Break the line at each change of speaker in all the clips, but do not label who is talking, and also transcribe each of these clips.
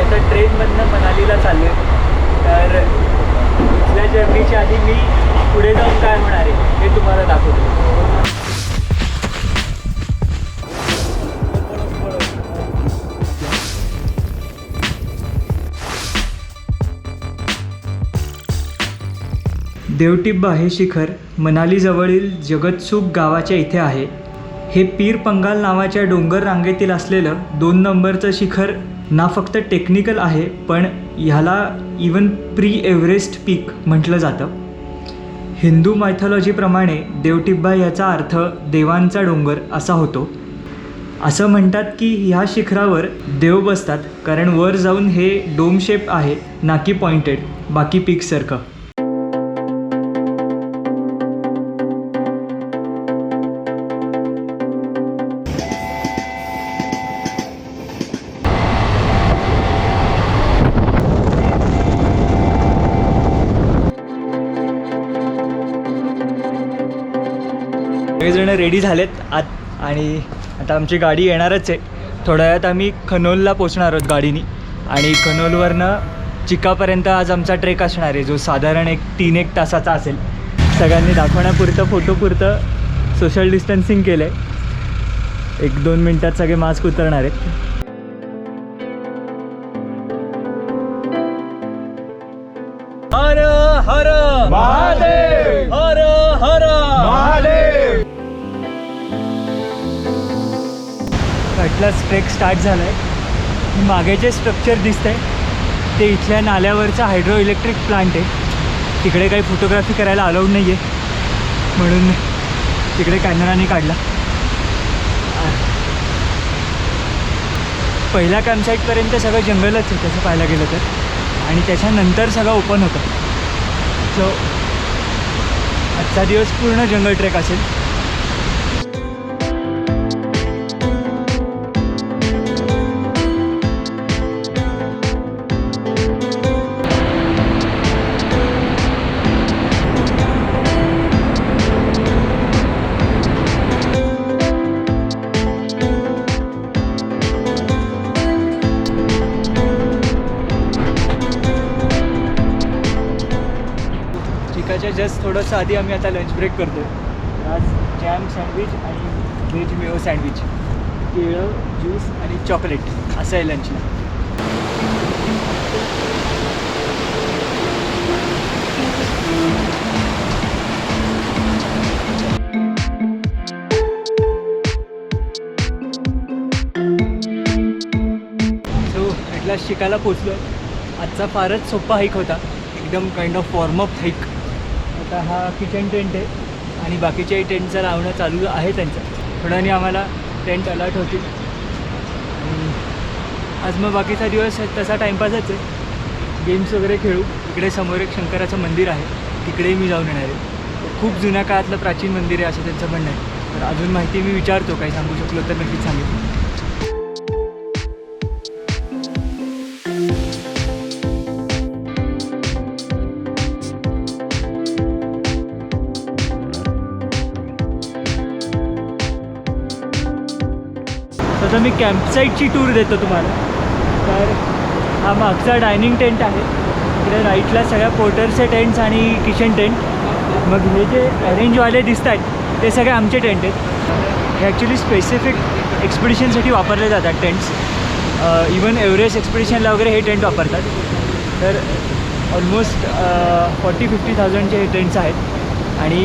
आता ट्रेनमधनं मनालीला चाललो आहे. तर इथल्या जर्नीच्या आधी मी पुढे जाऊन काय होणार आहे हे तुम्हाला दाखवतो. देवटिब्बा हे शिखर मनालीजवळील जगतसूप गावाच्या इथे आहे. हे पीर पंगाल नावाच्या डोंगर रांगेतील असलेलं 2 नंबरचं शिखर ना फक्त टेक्निकल आहे, पण ह्याला इवन प्री एव्हरेस्ट पीक म्हटलं जातं. हिंदू मायथॉलॉजीप्रमाणे देवटिब्बा याचा अर्थ देवांचा डोंगर असा होतो. असं म्हणतात की ह्या शिखरावर देव बसतात, कारण वर जाऊन हे डोम शेप आहे, ना की पॉइंटेड बाकी पीकसारखं. सगळेजण रेडी झालेत आत आणि आता आमची गाडी येणारच आहे. थोड्या वेळात आम्ही खनोलला पोचणार आहोत गाडीनी आणि खनोलवरनं चिकापर्यंत आज आमचा ट्रेक असणार आहे, जो साधारण 3-1 तासाचा असेल. सगळ्यांनी दाखवण्यापुरतं फोटोपुरतं सोशल डिस्टन्सिंग केलं आहे. 1-2 मिनटात सगळे मास्क उतरणार आहेत. हर हर महादेव, हर हर महादेव. कटलाच ट्रेक स्टार्ट झाला आहे. मागे जे स्ट्रक्चर दिसतंय ते इथल्या नाल्यावरचा हायड्रो इलेक्ट्रिक प्लांट आहे. तिकडे काही फोटोग्राफी करायला अलाउड नाही आहे, म्हणून तिकडे कॅमेराने काढला. पहिल्या कॅम्पसाईटपर्यंत सगळं जंगलच आहे तसं पाहायला गेलं तर, आणि त्याच्यानंतर सगळं ओपन होतं. सो आजचा दिवस पूर्ण जंगल ट्रेक असेल. चिकाच्या जस्ट थोडंसं आधी आम्ही आता लंच ब्रेक करतो. आज जॅम सँडविच आणि व्हेज मेयो सँडविच, केळं, ज्यूस आणि चॉकलेट असं आहे लंचला. सो ॲटला शिकायला पोचलो. आजचा फारच सोपा हाईक होता, एकदम काइंड ऑफ वॉर्मअप हाईक. आता हा किचन टेंट आहे आणि बाकीच्याही टेंटचं लावणं चालू आहे त्यांचं. थोड्याने आम्हाला टेंट अलर्ट होतील आणि आज मग बाकीचा दिवस तसा टाईमपासच आहे. गेम्स वगैरे खेळू. इकडे समोर एक शंकराचं मंदिर आहे, तिकडेही मी जाऊन येणार आहे. खूप जुन्या काळातलं प्राचीन मंदिर आहे असं त्यांचं म्हणणं आहे. तर अजून माहिती मी विचारतो, काही सांगू शकलो तर नक्कीच सांगेन. आता मी कॅम्पसाईटची टूर देतो तुम्हाला. तर हा मागचा डायनिंग टेंट आहे, इकडे राईटला सगळ्या पोर्टरचे टेंट्स आणि किचन टेंट. मग हे जे अरेंजवाले दिसत आहेत ते सगळे आमचे टेंट आहेत. हे ॲक्च्युली स्पेसिफिक एक्सपिडिशनसाठी वापरले जातात टेंट्स. इवन एव्हरेस्ट एक्सपिडिशनला वगैरे हे टेंट वापरतात. तर ऑलमोस्ट 40-50,000चे हे टेंट्स आहेत. आणि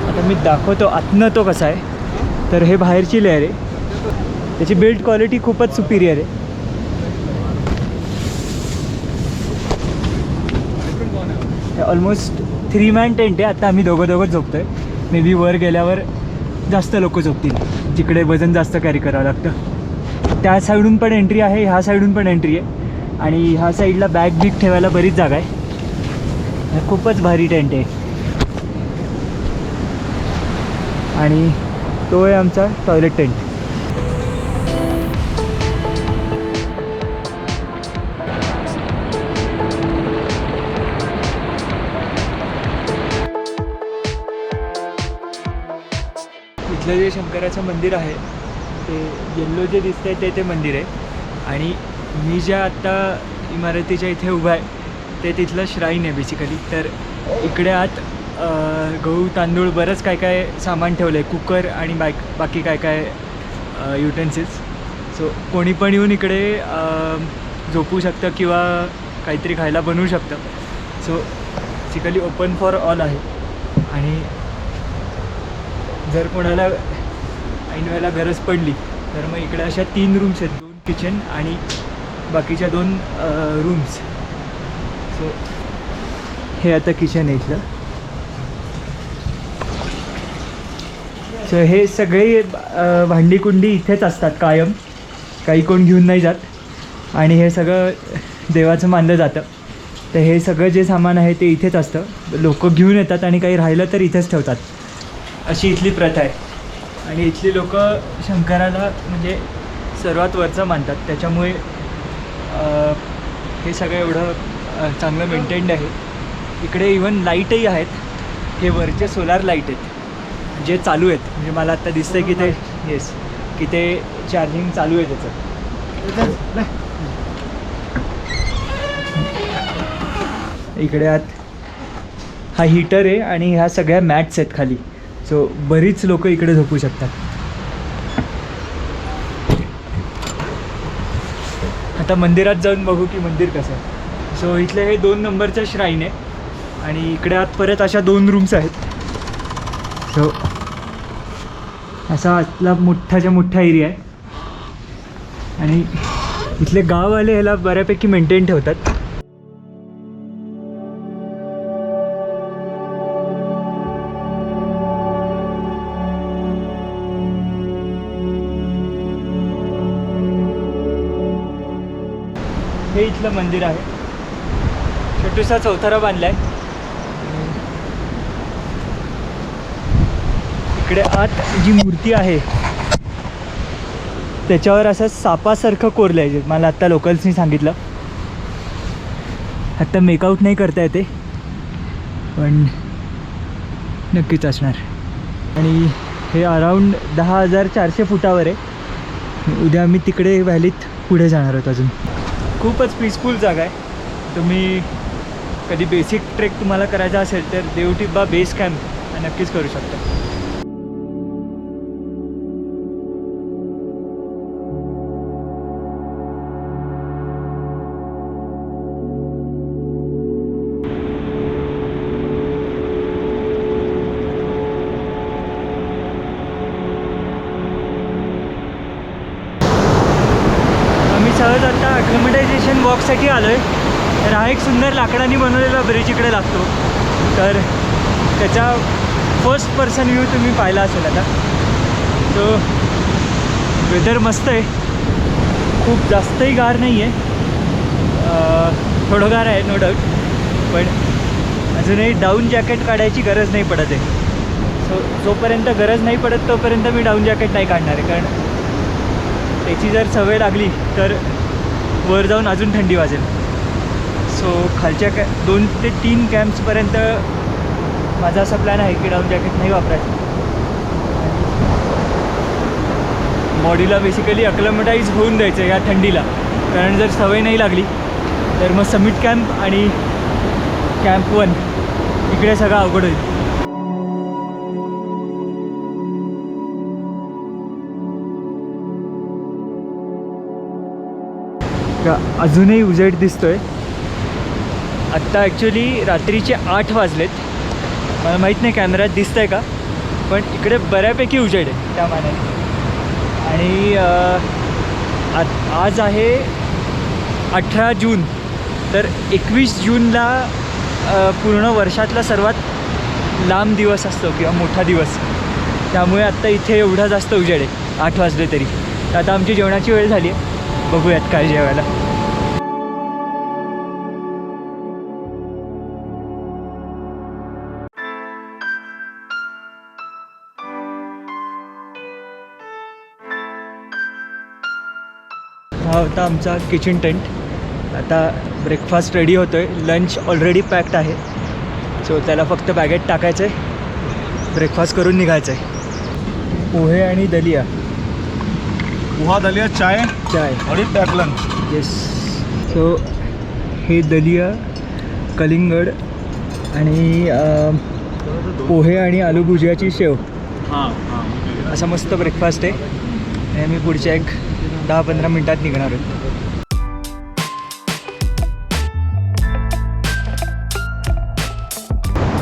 आता मी दाखवतो आतनं तो कसा आहे. तर हे बाहेरची लेअर आहे, त्याची बिल्ड क्वालिटी खूपच सुपिरियर आहे. ऑलमोस्ट 3 मॅन टेंट आहे. आता आम्ही दोघं झोपतो आहे. मे बी वर गेल्यावर जास्त लोक झोपतील, जिकडे वजन जास्त कॅरी करावं लागतं. त्या साईडून पण एंट्री आहे, ह्या साईडून पण एंट्री आहे आणि ह्या साईडला बॅग बिग ठेवायला बरीच जागा आहे. खूपच भारी टेंट आहे. आणि तो आहे आमचा टॉयलेट टेंट. इथलं जे शंकराचं मंदिर आहे ते येल्लो जे दिसतंय ते मंदिर आहे. आणि मी ज्या आत्ता इमारतीच्या इथे उभं आहे ते तिथलं श्राईन आहे बेसिकली. तर इकडे आत गहू तांदूळ बरंच काय काय सामान ठेवलं आहे, कुकर आणि बाकी काय काय युटेन्सिल्स. सो कोणी पण येऊन इकडे झोपू शकतं किंवा काहीतरी खायला बनवू शकतं. So basically open for all आहे. आणि जर कोणाला ऐन वेळेला गरज पडली तर मग इकडे अशा 3 रूम्स आहेत, 2 किचन आणि बाकीच्या 2 रूम्स. सो हे आता किचन आहे इथलं. सो हे सगळे भांडी कुंडी इथेच असतात कायम, काही कोण घेऊन नाही जात. आणि हे सगळं देवाचं मानलं जातं. तर हे सगळं जे सामान आहे ते इथेच असतं. लोक घेऊन येतात आणि काही राहिलं तर इथेच ठेवतात, अशी इथली प्रथा आहे. आणि इथली लोक शंकराला म्हणजे सर्वात वरचं मानतात, त्याच्यामुळे हे सगळं एवढं चांगलं मेंटेन्ड आहे. इकडे इवन लाईटही आहेत, हे वरचे सोलार लाईट आहेत जे चालू आहेत. म्हणजे मला आत्ता दिसतं आहे की ते येस की ते चार्जिंग चालू आहे त्याचं. इकडे आत हा हीटर आहे आणि ह्या सगळ्या मॅट्स आहेत खाली. सो बरीच लोक इकडे झोपू शकतात. आता मंदिरात जाऊन बघू की मंदिर कसं आहे. सो इथले हे 2 नंबरचं श्राईन आहे आणि इकडे आत परत अशा 2 रूम्स आहेत. सो असा आतला मोठाच्या मोठा एरिया आहे. आणि इथले गाववाले ह्याला बऱ्यापैकी मेंटेन ठेवतात. हे इथलं मंदिर आहे, छोटूसा चौथरा बांधला आहे. इकडे आत जी मूर्ती आहे त्याच्यावर असं सापासारखं कोरलं आहे, मला आत्ता लोकल्सनी सांगितलं. आत्ता मेकआउट नाही करता येते पण नक्कीच असणार. आणि हे अराऊंड 10,400 फुटावर आहे. उद्या आम्ही तिकडे व्हॅलीत पुढे जाणार आहोत. अजून खूपच पीसफुल जागा आहे. तुम्ही कधी बेसिक ट्रेक तुम्हाला करायचा असेल तर देवटिब्बा बेस कॅम्प नक्कीच करू शकता. सहज आता ॲक्लिमेटायझेशन वॉकसाठी आलो आहे. तर हा एक सुंदर लाकडाने बनवलेला ब्रिज इकडे लागतो. तर त्याचा फर्स्ट पर्सन व्ह्यू तुम्ही पाहिला असेल आता. तो वेदर मस्त आहे, खूप जास्तही गार नाही आहे, थोडं गार आहे नो डाऊट. पण अजूनही डाऊन जॅकेट काढायची गरज नाही पडत आहे. सो जोपर्यंत गरज नाही पडत तोपर्यंत मी डाऊन जॅकेट नाही काढणार आहे, कारण त्याची जर सवय लागली तर वर जाऊन अजून थंडी वाजेल. सो खालच्या 2 ते 3 कॅम्प्सपर्यंत माझा असा प्लॅन आहे की डाऊन जॅकेट नाही वापरायचं. बॉडीला बेसिकली अक्लमटाईज होऊन द्यायचं या थंडीला, कारण जर सवय नाही लागली तर मग समिट कॅम्प आणि कॅम्प 1 इकडे सगळं अवघड होईल. अजूनही उजेड दिसतोय. आत्ता ॲक्च्युली रात्रीचे 8 वाजलेत. मला माहीत नाही कॅमेऱ्यात दिसतं आहे का, पण इकडे बऱ्यापैकी उजेड आहे त्या मानाने. आणि आज आहे 18 जून. तर 21 जूनला पूर्ण वर्षातला सर्वात लांब दिवस असतो किंवा मोठा दिवस. त्यामुळे आत्ता इथे एवढा जास्त उजेड आहे 8 वाजले तरी. तर आता आमची जेवणाची वेळ झाली आहे, बघूयात काय जेवायला. हा होता आमचा किचन टेंट. आता ब्रेकफास्ट रेडी होतो आहे. लंच ऑलरेडी पॅक्ड आहे. सो त्याला फक्त बॅगेत टाकायचं आहे, ब्रेकफास्ट करून निघायचं आहे. पोहे आणि दलिया.
पोहा दलिया चाय
चाय
और एक पैक लंच.
येस. सो हे दलिया, कलिंगड आणि पोहे आणि आलू भुजियाची शेव असा मस्त ब्रेकफास्ट आहे. आणि आम्ही पुढच्या एक 10-15 मिनटात निघणार आहोत.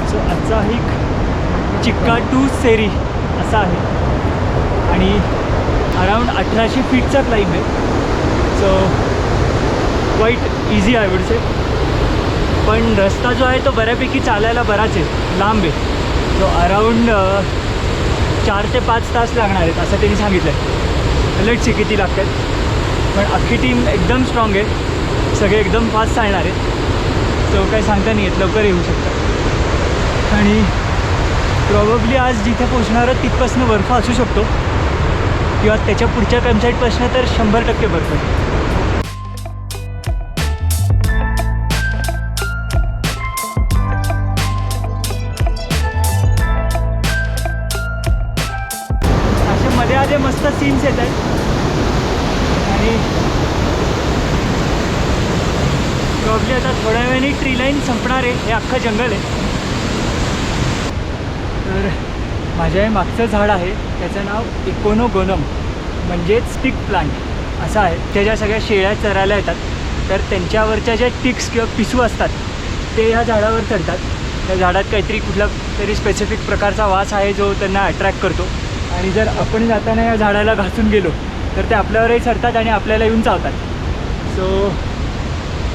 सो आजचा हिक चिक्का टू सेरी असा आहे आणि अराउंड 1800 फीटचा क्लाइंब आहे. So quite easy I would say. पण रस्ता जो आहे तो बऱ्यापैकी चालायला बराच आहे, लांब आहे. सो अराउंड 4 ते 5 तास लागणार आहेत असं त्यांनी सांगितलं आहे. लेट्स सी किती लागतात. पण अख्खी टीम एकदम स्ट्रॉंग आहे, सगळे एकदम फास्ट चालणार आहेत. सो काही सांगता नाही येत, लवकर येऊ शकतात. आणि प्रॉबब्ली आज जिथे पोचणार आहोत तिथपासून बर्फ असू शकतो किंवा त्याच्या पुढच्या कॅम्पसाईटपासून तर 100% बर्फ आहे. मध्ये मस्त सीन्स येत आहेत आणि प्रॉब्ली आता थोड्या वेळाने ट्री लाईन संपणार आहे. हे अख्खं जंगल आहे. तर माझ्या हे मागचं झाड आहे त्याचं नाव इकोनोगोनम म्हणजेच स्टिक प्लांट असं आहे. त्याच्या सगळ्या शेळ्या चरायला येतात तर त्यांच्यावरच्या ज्या टिक्स किंवा पिसू असतात ते ह्या झाडावर चढतात. त्या झाडात काहीतरी कुठला तरी स्पेसिफिक प्रकारचा वास आहे जो त्यांना अट्रॅक्ट करतो आणि जर आपण जाताना या झाडाला घासून गेलो तर ते आपल्यावरही चढतात आणि आपल्याला येऊन चावतात. सो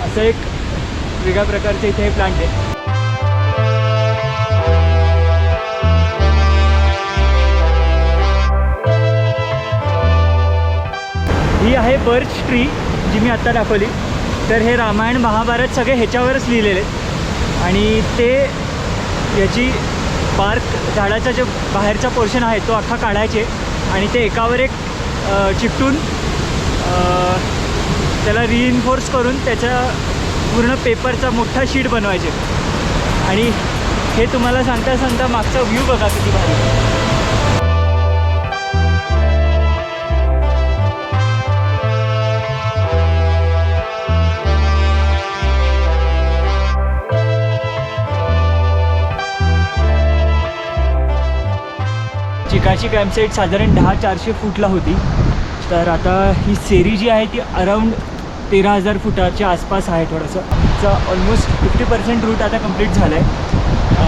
असं एक वेगळ्या प्रकारचं इथे हे प्लांट आहे. ही आहे बर्च ट्री जी मी आत्ता दाखवली. तर हे रामायण महाभारत सगळे ह्याच्यावरच लिहिलेले आणि ते याची बार्क झाडाचा जो बाहेरचा पोर्शन आहे तो अख्खा काढायचे आणि ते एकावर एक चिकटून त्याला रिइन्फोर्स करून त्याचा पूर्ण पेपरचा मोठा शीट बनवायचे. आणि हे तुम्हाला सांगता सांगता मागचा व्ह्यू बघा किती भारी. चिकाची कॅम्पसाईट साधारण 10-400 फूटला होती. तर आता ही सेरी जी आहे ती अराऊंड 13,000 फुटाच्या आसपास आहे. थोडंसं ऑलमोस्ट 50% रूट आता कंप्लीट झालं आहे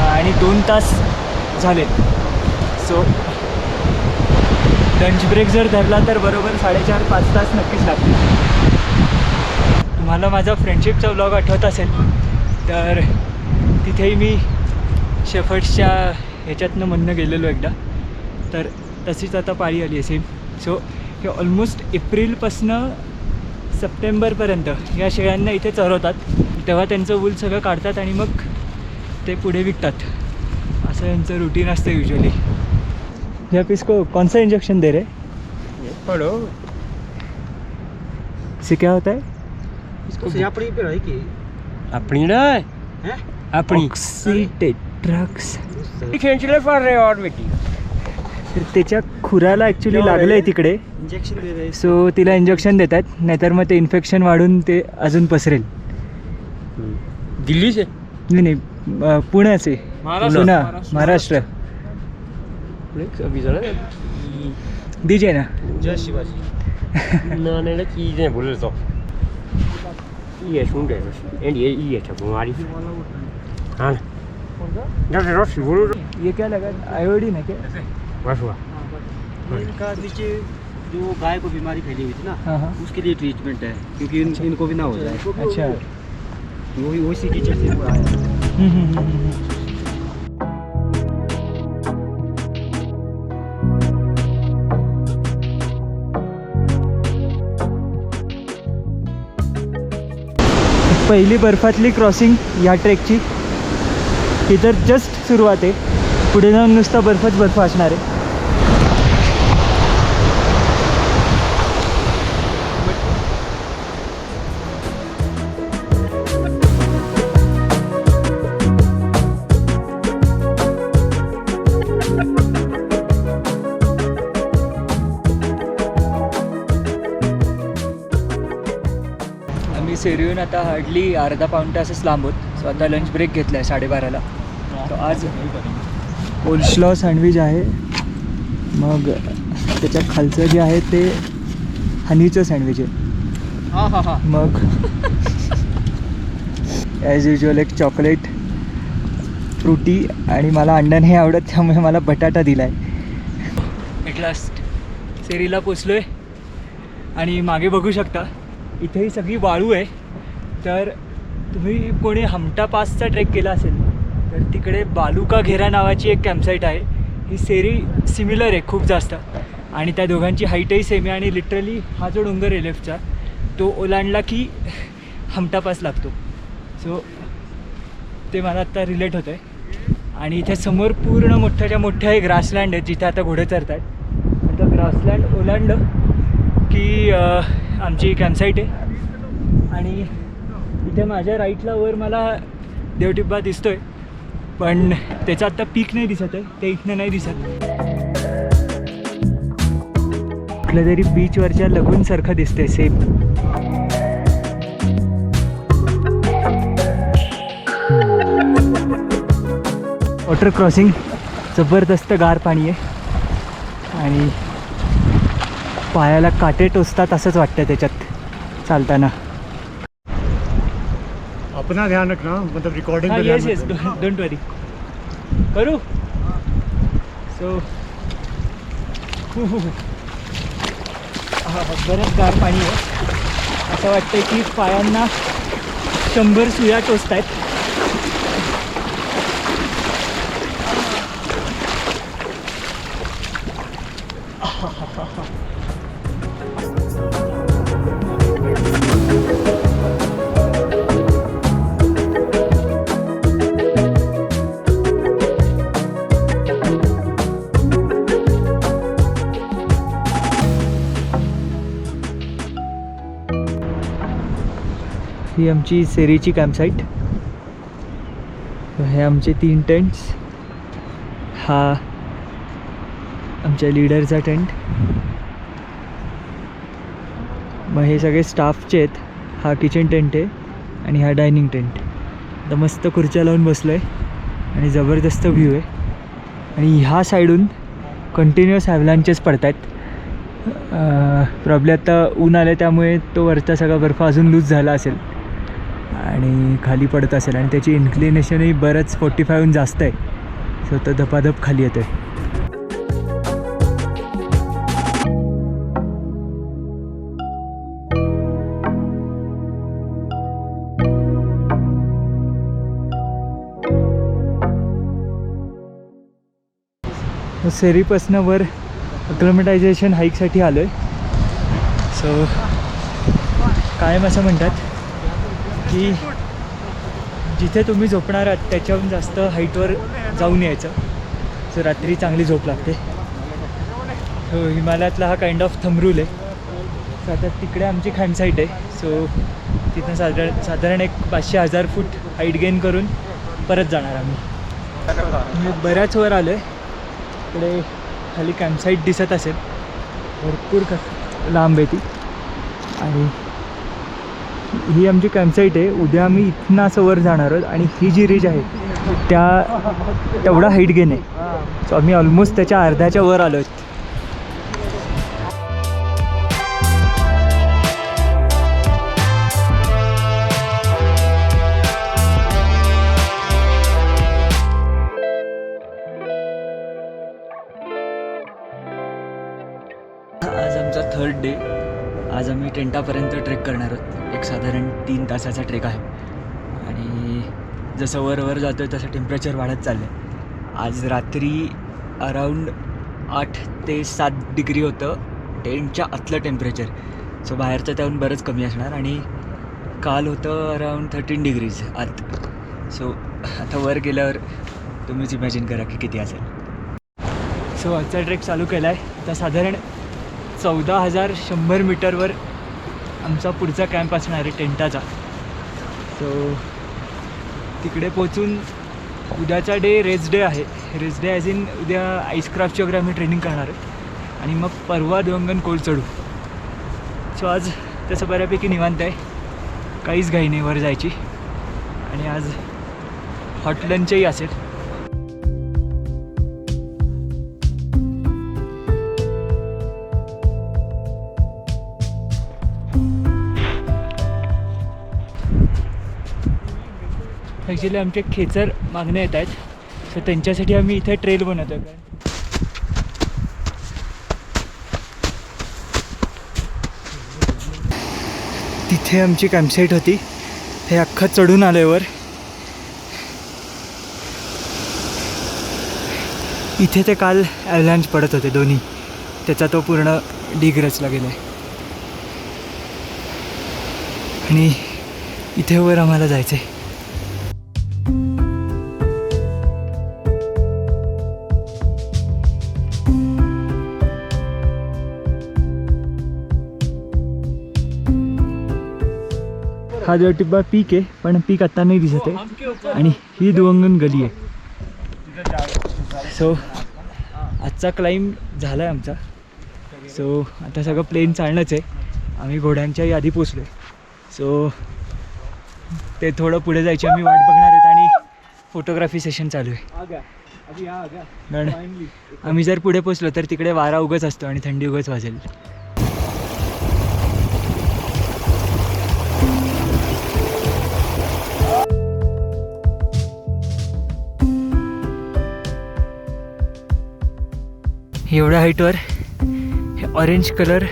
आणि 2 तास झालेत. सो लंच ब्रेक जर धरला तर बरोबर 4.5-5 तास नक्कीच लागतील. तुम्हाला माझा फ्रेंडशिपचा व्लॉग आठवत असेल तर तिथेही मी शेफर्ड्सच्या ह्याच्यातनं म्हणणं गेलेलो एकदा. तर तशीच आता पाळी आली आहे सेम. सो हे ऑलमोस्ट एप्रिलपासनं सप्टेंबरपर्यंत या शेळ्यांना इथे चरवतात. तेव्हा त्यांचं वूल सगळं काढतात आणि मग ते पुढे विकतात. असं यांचं रुटीन असतं यूजुअली. या इसको कौन सा इंजेक्शन दे रहे पढ़ो से क्या होता है इसको अपनी पे है कि अपनी ना है अपनी ऑक्सीटेट्रॅक्स खींचले पड़ रहे और बेटी. तर त्याच्या खुराला ॲक्च्युली लागलं आहे तिकडे इंजेक्शन दे रहे. सो तिला इंजेक्शन देतात नाहीतर मग ते इन्फेक्शन वाढून ते अजून पसरेल.
दिल्ली से
नाही पुण्याचे पुणे महाराष्ट्र.
अभी जरा
दीजिए ना
जय शिवाजी नाने चीज़ें बोले तो ये सुन गए ये था बीमारी. हाँ जैसे रस बोलो
ये क्या लगा आयोडीन है क्या?
बस हुआ
इनका नीचे जो गाय को बीमारी फैली हुई थी ना,
हाँ.
उसके लिए ट्रीटमेंट है क्योंकि इनको भी ना हो जाए.
अच्छा.
वही उसी की चीज़ से वो आया.
पहिली बर्फातली क्रॉसिंग या ट्रेकची. ही तर जस्ट सुरुवात आहे. पुढे जाऊन नुसता बर्फच बर्फ असणार आहे. सेरीहून आता हार्डली अर्धा पाऊण तासच लांब होत. सो आता लंच ब्रेक घेतला आहे 12:30ला. तो आज कोल्स्लॉ सँडविच आहे, मग त्याच्या खालचं जे आहे ते हनीचं सँडविच आहे. मग ॲज युजल एक चॉकलेट फ्रुटी, आणि मला अंडा नाही आवडत त्यामुळे मला बटाटा दिला आहे. ॲट लास्ट सेरीला पोचलो आहे आणि मागे बघू शकता इथे ही सगळी वाळू आहे. तर तुम्ही कोणी हमटा पासचा ट्रेक केला असेल तर तिकडे बालुका घेरा नावाची एक कॅम्पसाईट आहे. ही सेरी सिमिलर आहे खूप जास्त, आणि त्या दोघांची हाईटही सेम आहे. आणि लिटरली हा जो डोंगर आहे लेफ्टचा तो ओलांडला की हमटा पास लागतो. सो ते मला आत्ता रिलेट होतं आहे. आणि इथे समोर पूर्ण मोठ्याच्या मोठ्या एक ग्रासलँड आहे जिथे आता घोडे चरत आहेत. आता ग्रासलँड ओलांडलं की आमची कॅम्पसाईट आहे. आणि इथे माझ्या राईटला वर मला देवटिब्बा दिसतोय, पण त्याचा आत्ता पीक नाही दिसत आहे, ते इथनं नाही दिसत. कुठल्या तरी बीचवरच्या लगूनसारखं दिसतंय सेम. वॉटर क्रॉसिंग, जबरदस्त गार पाणी आहे आणि पायाला काटे टोचतात असंच वाटतं त्याच्यात चालताना.
अपना ध्यान रखना, मतलब रिकॉर्डिंग
हाँ
का ध्यान
येस येस,
रखना।
डोंट वरी. करू. सो बरंच गार पाणी आहे. असं वाटतं की पायांना 100 सुया टोचत आहेत. ही आमची सेरीची कॅम्पसाईट. हे आमचे 3 टेंट्स. हा आमच्या लीडरचा टेंट. मग हे सगळे स्टाफचे आहेत. हा किचन टेंट आहे आणि हा डायनिंग टेंट. आता मस्त खुर्च्या लावून बसलो आहे आणि जबरदस्त व्ह्यू आहे. आणि ह्या साईडून कंटिन्युअस ॲव्हलांचेस पडत आहेत. प्रॉब्लेम आता ऊन आलं त्यामुळे तो वरचा सगळा बर्फ अजून लूज झाला असेल आणि खाली पडत असेल, आणि त्याची इन्क्लिनेशनही बरंच 45हून जास्त आहे. सो तो धपाधप खाली येतो आहे. सेरीपासनं वर अक्लिमेटायझेशन हाईकसाठी आलो आहे. सो कायम असं म्हणतात की जिथे तुम्ही झोपणार आहात त्याच्याहून जास्त हाईटवर जाऊन यायचं. सो रात्री चांगली झोप लागते. सो हिमालयातला हा काइंड ऑफ थंब रूल आहे. सो आता तिकडे आमची कॅम्पसाईट आहे. सो तिथं साधारण एक 500-1000 फूट हाईट गेन करून परत जाणार आम्ही. बऱ्याच वर आलो आहे. इकडे खाली कॅम्पसाईट दिसत असेल, भरपूर लांब आहे ती. आणि ही आमची कॅम्पसाईट आहे. उद्या आम्ही इथनं असं वर जाणार आहोत आणि ही जी रिज आहे तेवढा हाईट गेन आहे. सो आम्ही ऑलमोस्ट त्याच्या अर्ध्याच्या वर आलो आहेत. आज आमचा 3rd डे. आज आम्ही टेंटापर्यंत ट्रेक करणार आहोत. एक साधारण 3 तासाचा ट्रेक आहे. आणि जसं वर जातो आहे तसं टेम्परेचर वाढत चाललं आहे. आज रात्री अराऊंड 8 ते 7 डिग्री होतं टेंटच्या आतलं टेम्परेचर. सो बाहेरचं त्याहून बरंच कमी असणार. आणि काल होतं अराऊंड 13 डिग्रीज आत. सो आता वर गेल्यावर तुम्हीच इमॅजिन करा की किती असेल. सो आजचा ट्रेक चालू केला आहे. आता साधारण 14,100 मीटरवर आमचा पुढचा कॅम्प असणार आहे टेंटाचा. सो तिकडे पोचून उद्याचा डे रेस्ट डे आहे. रेस्ट डे ॲज इन उद्या आईसक्राफ्टची वगैरे आम्ही ट्रेनिंग करणार आहे. आणि मग परवा देवंगन कोल चढू. सो आज तसं बऱ्यापैकी निवांत आहे. काहीच घाई नाही वर जायची. आणि आज हॉट लंचही असेल. ॲक्च्युली आमचे खेचर मागणे येत आहेत, सो त्यांच्यासाठी आम्ही इथे ट्रेल बनवतो आहे. तिथे आमची कॅम्पसाईट होती, हे अख्खं चढून आलं आहे वर. इथे ते काल ॲव्हलांच पडत होते दोन्ही, त्याचा तो पूर्ण ढीग रचला गेला आहे. आणि इथे वर आम्हाला जायचं आहे. हा देवटिब्बा पीक आहे, पण पीक आत्ता नाही दिसत आहे. आणि ही दुवंगन गली आहे. सो आजचा क्लाइंब झाला आहे आमचा. सो आता सगळं प्लेन चालणंच आहे. आम्ही घोड्यांच्याही आधी पोचलो आहे. सो ते थोडं पुढे जायची आम्ही वाट बघणार आहेत. आणि फोटोग्राफी सेशन चालू आहे. कारण आम्ही जर पुढे पोचलो तर तिकडे वारा उगच असतो आणि थंडी उगच वाजेल. एवढ्या हाईटवर हे ऑरेंज कलर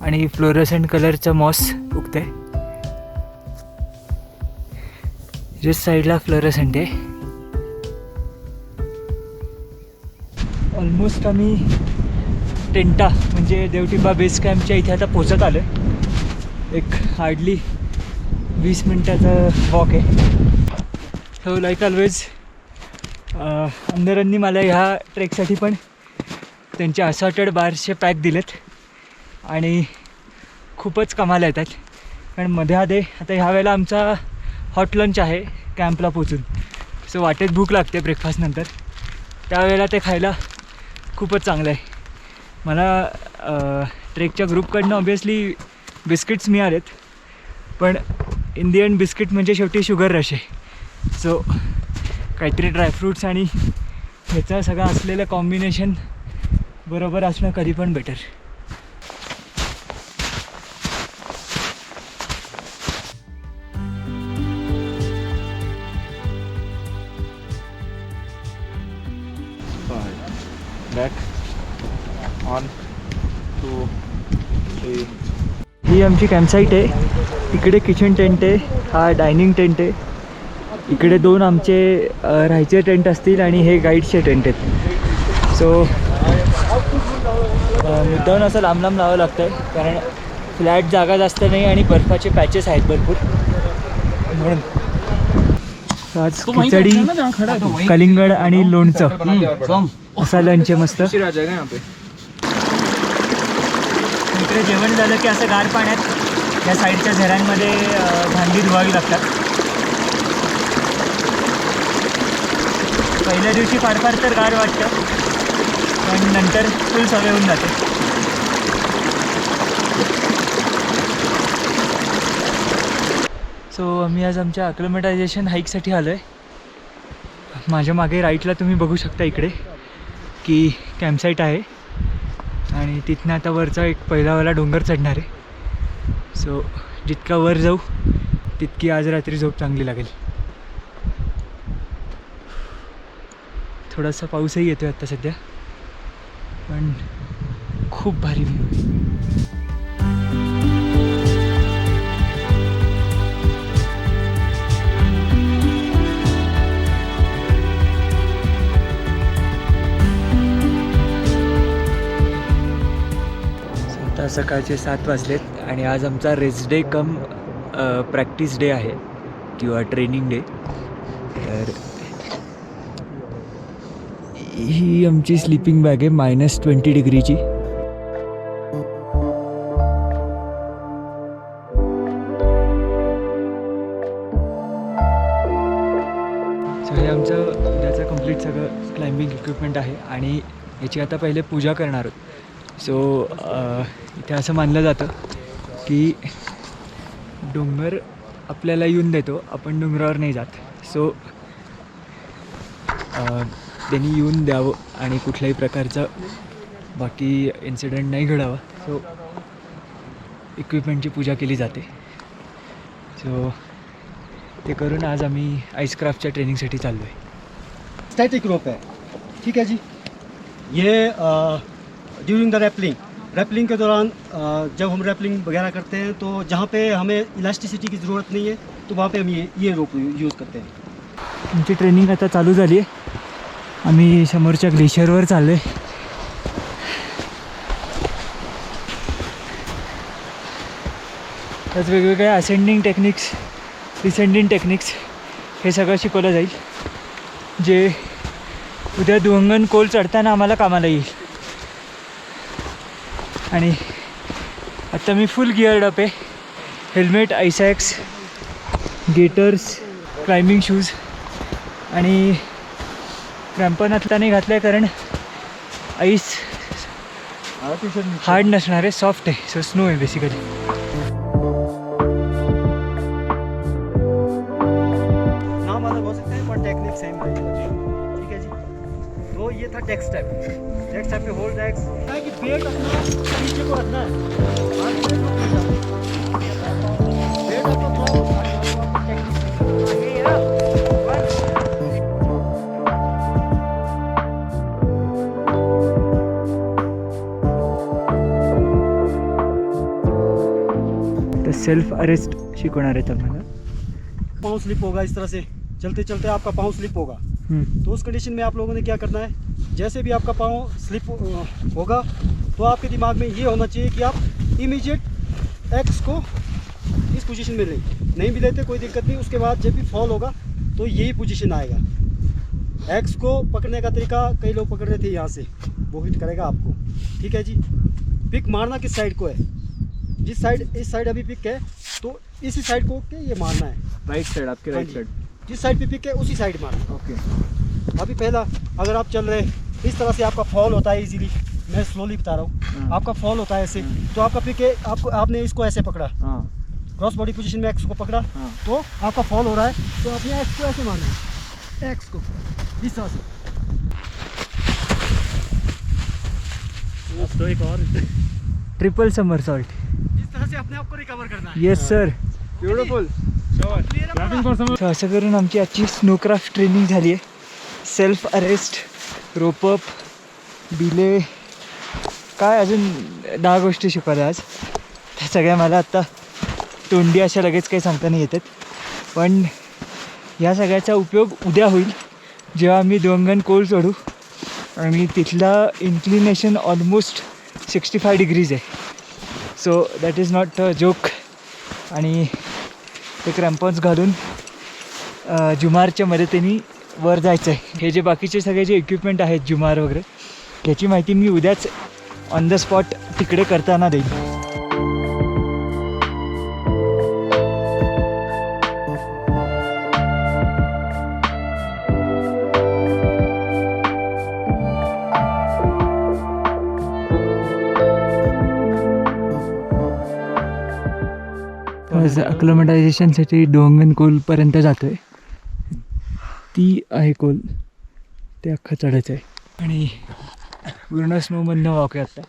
आणि फ्लोरोसेंट कलरचं मॉस उगतंय. जस्ट साईडला फ्लोरोसेंट आहे. ऑलमोस्ट आम्ही टेंटा म्हणजे देवटिब्बा बेस कॅम्पच्या इथे आता पोचत आलो. एक हार्डली 20 मिनटाचा वॉक आहे. सो लाईक ऑलवेज अंदरांनी मला ह्या ट्रेकसाठी पण त्यांचे असॉर्टेड बार्सचे पॅक दिलेत आणि खूपच कमाल येतात. कारण मध्ये आधे आता ह्या वेळेला आमचा हॉट लंच आहे कॅम्पला पोचून. सो वाटेत भूक लागते ब्रेकफास्टनंतर, त्यावेळेला ते खायला खूपच चांगलं आहे. मला ट्रेकच्या ग्रुपकडनं ऑब्वियसली बिस्किट्स मिळालेत, पण इन दी एंड बिस्किट म्हणजे शेवटी शुगर रश आहे. सो काहीतरी ड्रायफ्रूट्स आणि ह्याचं सगळं असलेलं कॉम्बिनेशन बरोबर असणं कधी पण बेटर.
Back. 1, 2, 3.
ही आमची कॅम्पसाईट आहे. इकडे किचन टेंट आहे, हा डायनिंग टेंट आहे. इकडे 2 आमचे राहायचे टेंट असतील आणि हे गाईडचे टेंट आहेत. सो मुद्दाहून असं लांब लांब लावावं लागतं आहे, कारण फ्लॅट जागा जास्त नाही आणि बर्फाचे पॅचेस आहेत भरपूर म्हणून. आज खिचडी, कलिंगड आणि लोणचं असा लंच आहे मस्त. इकडे जेवण झालं की असं गार पाण्यात या साईडच्या झऱ्यांमध्ये भांडी धुवावी लागतात. पहिल्या दिवशी फार फार तर गार वाटतं, पण नंतर फुल सवय होऊन जाते. सो आम्ही आज आमच्या अक्लिमेटायझेशन हाईकसाठी आलो आहे. माझ्या मागे राईटला तुम्ही बघू शकता इकडे की कॅम्पसाईट आहे आणि तिथनं आता वरचा एक पहिलावाला डोंगर चढणार आहे. सो जितका वर जाऊ तितकी आज रात्री झोप चांगली लागेल. थोडासा पाऊसही येतो आहे आत्ता सध्या, पण खूप भारी व्ह्यू आहे. आता सकाळचे 7 वाजलेत आणि आज आमचा रेस्ट डे कम प्रॅक्टिस डे आहे किंवा ट्रेनिंग डे. तर ही आमची स्लीपिंग बॅग आहे -20 डिग्रीची. सो हे आमचं उद्याचं कंप्लीट सगळं क्लाइम्बिंग इक्विपमेंट आहे आणि याची आता पहिले पूजा करणार आहोत. सो इथे असं मानलं जातं की डोंगर आपल्याला येऊन देतो, आपण डोंगरावर नाही जात. सो त्यांनी येऊन द्यावं आणि कुठल्याही प्रकारचा बाकी इन्सिडेंट नाही घडावा. सो इक्विपमेंटची पूजा केली जाते. सो ते करून आज आम्ही आईसक्राफ्टच्या ट्रेनिंगसाठी चाललो आहे.
स्टैटिक रोप है, ठीक है जी. ये ड्यूरिंग द रैपलिंग के दौरान जब हम रैपलिंग वगैरह करते हैं तो जहाँ पे हमें इलास्टिसिटी की ज़रूरत नहीं है तो वहाँ पे हम ये रोप यूज़ करते हैं.
आमची ट्रेनिंग आता चालू झाली आहे. आम्ही समोरच्या ग्लेशियरवर चाललो आहे. त्याच वेगवेगळ्या असेंडिंग टेक्निक्स, डिसेंडिंग टेक्निक्स हे सगळं शिकवलं जाईल, जे उद्या दुहंगन कोल चढताना आम्हाला कामाला येईल. आणि आत्ता मी फुल गिअर्ड अप आहे. हेल्मेट, आयसॅक्स, गेटर्स, क्लाइम्बिंग शूज आणि क्रॅम्पन आत्ता नाही घातलं आहे कारण आईस हार्ड नसणार आहे, सॉफ्ट आहे. सो स्नो आहे बेसिकली.
नाम अलग हो सकते हैं पर टेक्निक सेम रहेगी, ठीक है जी. तो ये था डेक्स टाइप में होल्ड डेक्स है कि पेट अपना नीचे को रखना है. पेट अपना थोड़ा
तर सेल्फ अरेस्ट शिकवणार आहेत आम्हाला.
पाँव स्लिप होगा इस तरह से, चलते चलते आपका पाँव स्लिप होगा. तो उस कंडीशन में आप लोगों ने क्या करना है, जैसे भी आपका पाँव स्लिप होगा तो आपके दिमाग में ये होना चाहिए कि आप इमीडिएट एक्स को इस पोजीशन में लें. नहीं भी लेते कोई दिक्कत नहीं, उसके बाद जब भी फॉल होगा तो यही पोजीशन आएगा. एक्स को पकड़ने का तरीका कई लोग पकड़ रहे थे यहाँ से, वो हिट करेगा आपको, ठीक है जी. पिक मारना किस साइड को है, जिस साइड इस साइड अभी पिक है तो इसी साइड को के ये मारना है.
राइट साइड, आपके
हाँ
राइट
जी.
साइड.
जिस साइड पे पिक है उसी साइड मारना.
ओके.
अभी पहला अगर आप चल रहे इस तरह से आपका फॉल होता है इजीली, मैं स्लोली बता रहा हूँ. आपका फॉल होता है ऐसे, तो आपका पिक है, आपको आपने इसको ऐसे पकड़ा,
हाँ
क्रॉस बॉडी पोजीशन में एक्स को पकड़ा,
हाँ.
तो आपका फॉल हो रहा है तो आपने एक्स को ऐसे मारना है, एक्स को इस तरह से. तो एक और
ट्रिपल समरसॉल्ट.
इस तरह से अपने आप को रिकवर करना है.
Yes sir.
ब्युटिफुल.
असं करून आमची आजची स्नोक्राफ्ट ट्रेनिंग झाली आहे. सेल्फ अरेस्ट, रोपअप, डिले, काय अजून 10 गोष्टी शिकवल्या आज. त्या सगळ्या मला आत्ता तोंडी अशा लगेच काही सांगता नाही येतात, पण ह्या सगळ्याचा उपयोग उद्या होईल जेव्हा आम्ही दुहंगन कोल चढू आणि तिथला इन्क्लिनेशन ऑलमोस्ट 65 डिग्रीज आहे. So that is not a joke. आणि ते क्रॅम्पॉन्स घालून जुमारच्या मदतीने वर जायचं आहे. हे जे बाकीचे सगळे जे इक्विपमेंट आहेत जुमार वगैरे, याची माहिती मी उद्याच ऑन द स्पॉट तिकडे करताना देईन. आज अक्लोमटायझेशनसाठी डोंगन कोलपर्यंत जातो आहे. ती आहे कोल, ते अख्खं चढायचं आहे आणि पूर्ण स्नोमधनं वाक आहे आत्ता.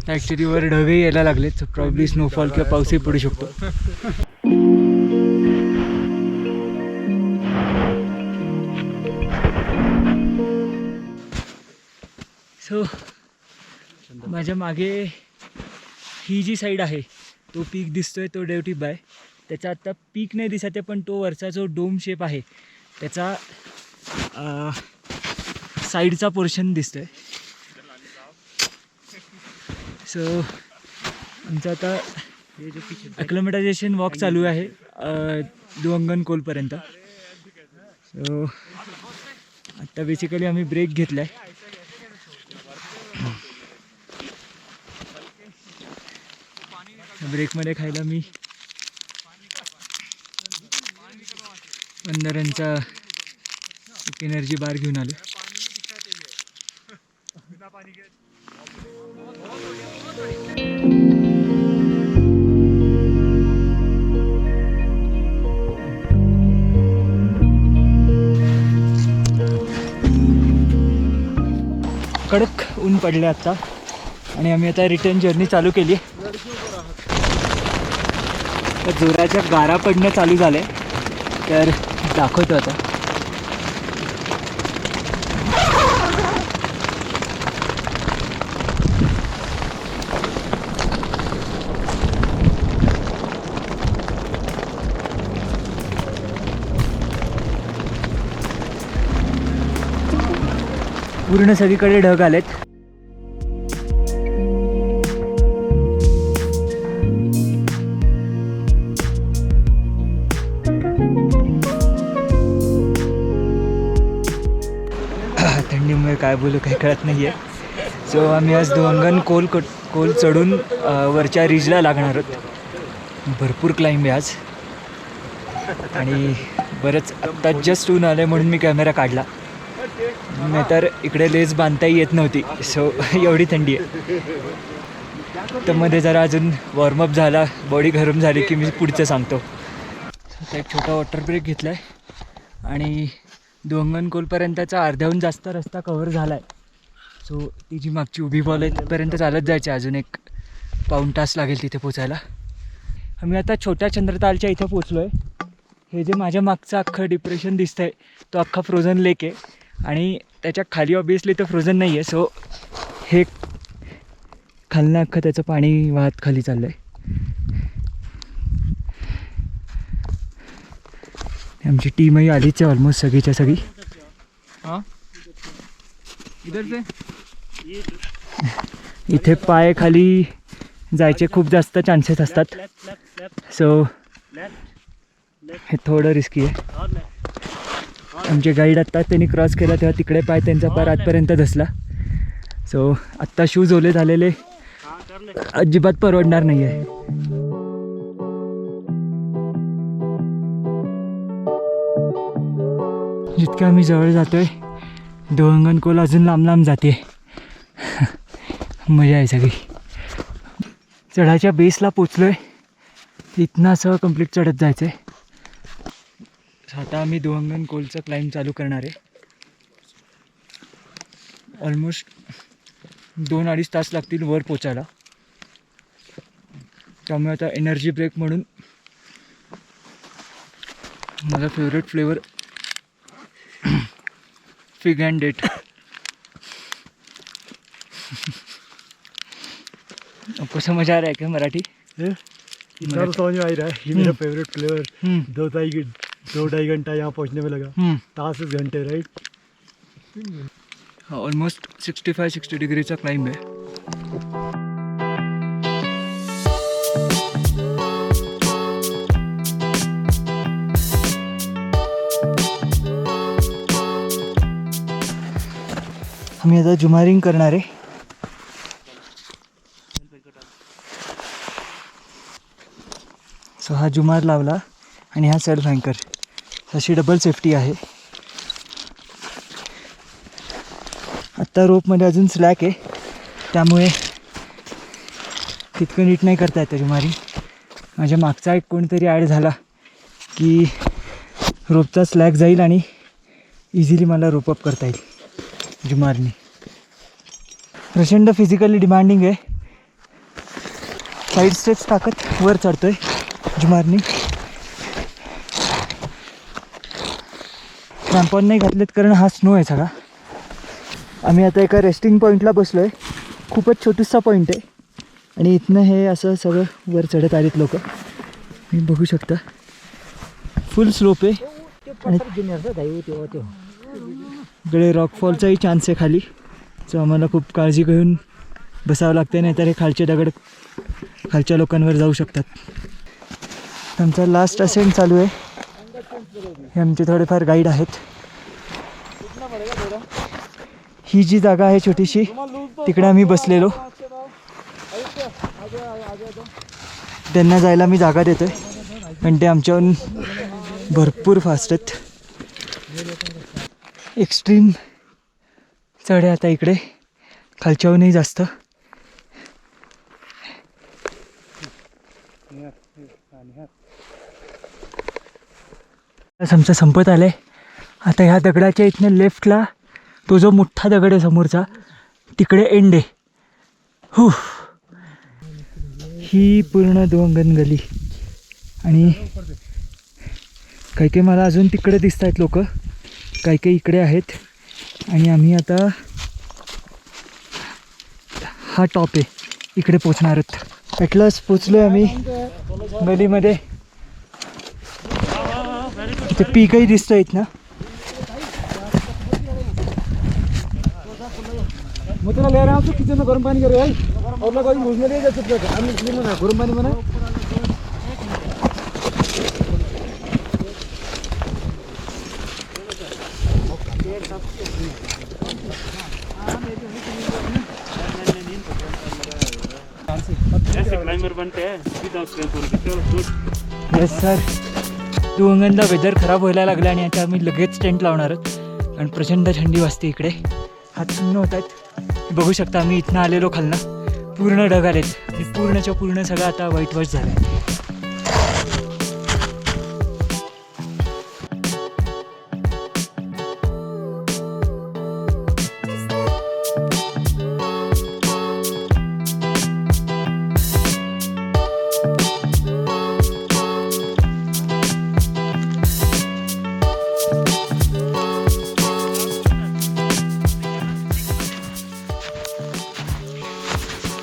ॲक्च्युली वर ढगे यायला लागलेत, सो प्रॉब्ली स्नोफॉल किंवा पाऊसही पडू शकतो. सो माझ्या मागे ही जी साईड आहे तो पीक दिसतोय, तो डेवटिप आहे. त्याचा आत्ता पीक नाही दिसत आहे, पण तो वरचा जो डोम शेप आहे त्याचा साईडचा पोर्शन दिसतोय. सो आमचं आता अक्लोमटायझेशन वॉक चालू आहे दुहंगन कोलपर्यंत. सो आत्ता बेसिकली आम्ही ब्रेक घेतला आहे. ब्रेकमध्ये खायला मी वंदरांचा एनर्जी बार घेऊन आलो.
बिना पानी के
कडक ऊन पडले आत्ता आणि आम्ही आता रिटर्न जर्नी चालू केली आहे. तर जोराच्या गारा पडणं चालू झालं आहे, तर दाखवतो आता. पूर्ण सगळीकडे ढग आलेत. थंडीमुळे काय बोलू काही कळत नाही आहे. सो आम्ही आज दोंगन कोल चढून वरच्या रिजला लागणार आहोत. भरपूर क्लाइंब आहे आज आणि बरंच आत्ता जस्ट ऊन आलं म्हणून मी कॅमेरा काढला, नाही तर इकडे लेस बांधताही येत नव्हती. सो एवढी थंडी आहे. तर मध्ये जरा अजून वॉर्मअप झाला, बॉडी गरम झाली की मी पुढचं सांगतो. आता एक छोटा वॉटर ब्रेक घेतला आहे आणि दोंगन कोलपर्यंतचा अर्ध्याहून जास्त रस्ता कव्हर झाला आहे. सो ती जी मागची उभी बॉल आहे तिथपर्यंत चालत जायचे, अजून एक पाऊण तास लागेल तिथे पोचायला. आम्ही आता छोट्या चंद्रतालच्या इथं पोचलो आहे. हे जे माझ्या मागचं अख्खं डिप्रेशन दिसतं आहे तो अख्खा फ्रोझन लेक आहे आणि त्याच्या खाली ऑब्वियसली तो फ्रोझन नाही आहे. सो हे खालनं अख्खं त्याचं पाणी वाहत खाली चाललं आहे. आमची टीमही आलीच आहे ऑलमोस्ट सगळीच्या सगळी.
हाँ इधर से
इथे पाय खाली जायचे खूप जास्त चान्सेस असतात. सो हे थोडं रिस्की आहे. आमचे गाईड आत्ता त्यांनी क्रॉस केला तेव्हा तिकडे पाय त्यांचा पार आतपर्यंत धसला. सो आत्ता शूज ओले झालेले अजिबात परवडणार नाही आहे. जितकं आम्ही जवळ जातोय दोंगन कोल अजून लांब लांब जाते. मजा आहे सगळी. चढाच्या बेसला पोचलो आहे, इथनं असं कंप्लीट चढत जायचं आहे. आता आम्ही दोंगन कोलचं क्लाइंब चालू करणार आहे. ऑलमोस्ट 2-2.5 तास लागतील वर पोचायला. त्यामुळे आता एनर्जी ब्रेक म्हणून माझा favourite flavour fig and date. आपको समझ आ रहा है क्या मराठी?
इतना तो समझ में आ ही रहा है. ये मेरा फेवरेट फ्लेवर. 2-2.5 घंटा यहाँ पहुँचने में लगा. 10 घंटे राइट.
ऑलमोस्ट 65-60 डिग्रीचा क्लाइंब आहे. आम्ही आता जुमारिंग करणार आहे. सो हा जुमार लावला आणि हा सेल्फ अँकर, अशी डबल सेफ्टी आहे. आत्ता रोपमध्ये अजून स्लॅक आहे त्यामुळे तितकं नीट नाही करता येतं जुमारी. माझ्या मागचा एक कोणतरी ॲड झाला की रोपचा स्लॅक जाईल आणि इझिली मला रोपअप करता येईल जुमारनी. प्रचंड फिजिकली डिमांडिंग आहे. साईड स्टेप्स टाकत वर चढतो आहे जुमारनी. क्रॅम्पॉन नाही घातलेत कारण हा स्नो आहे सगळा. आम्ही आता एका रेस्टिंग पॉईंटला बसलो आहे. खूपच छोटूसा पॉईंट आहे आणि इथनं हे असं सगळं वर चढत आलेत लोक. तुम्ही बघू शकता फुल स्लोप आहे आणि इकडे रॉकफॉलचाही चान्स आहे खाली. सो आम्हाला खूप काळजी घेऊन बसावं लागते, नाहीतर हे खालचे दगड खालच्या लोकांवर जाऊ शकतात. आमचा लास्ट असेंट चालू आहे. हे आमचे थोडेफार गाईड आहेत. ही जी जागा आहे छोटीशी तिकडे आम्ही बसलेलो, त्यांना जायला मी जागा देतोय पण ते आमच्याहून भरपूर फास्ट आहेत. एक्स्ट्रीम चढ आहे आता इकडे, खालच्याहूनही जास्त. आमचं संपत आलं आहे. आता ह्या दगडाच्या इथनं लेफ्टला तो जो मोठा दगड आहे समोरचा तिकडे एंड आहे. हू, ही पूर्ण दुवंगन गली आणि काही काही मला अजून तिकडे दिसत आहेत लोक, काही काही इकडे आहेत. आणि आम्ही आता हा टॉप आहे इकडे पोचणार आहोत. ॲटलास पोचलो आहे आम्ही गलीमध्ये. इथे पीकही दिसतो आहेत ना.
मैं तेरा ले रहा हूँ तो किचन में गर्म पानी करे भाई और लोग यूज में ले जा सकते हैं. हम इसलिए मना गर्म पानी मना.
Yes sir. दुवंगनला वेदर खराब व्हायला लागलं आणि आता आम्ही लगेच टेंट लावणार आहोत. आणि प्रचंड थंडी वाजते इकडे. हात सुन्न होत आहेत. बघू शकता आम्ही इथनं आलेलो खालनं. पूर्ण ढग आलेत आणि पूर्णच्या पूर्ण सगळं आता व्हाईट वॉश झालं आहे.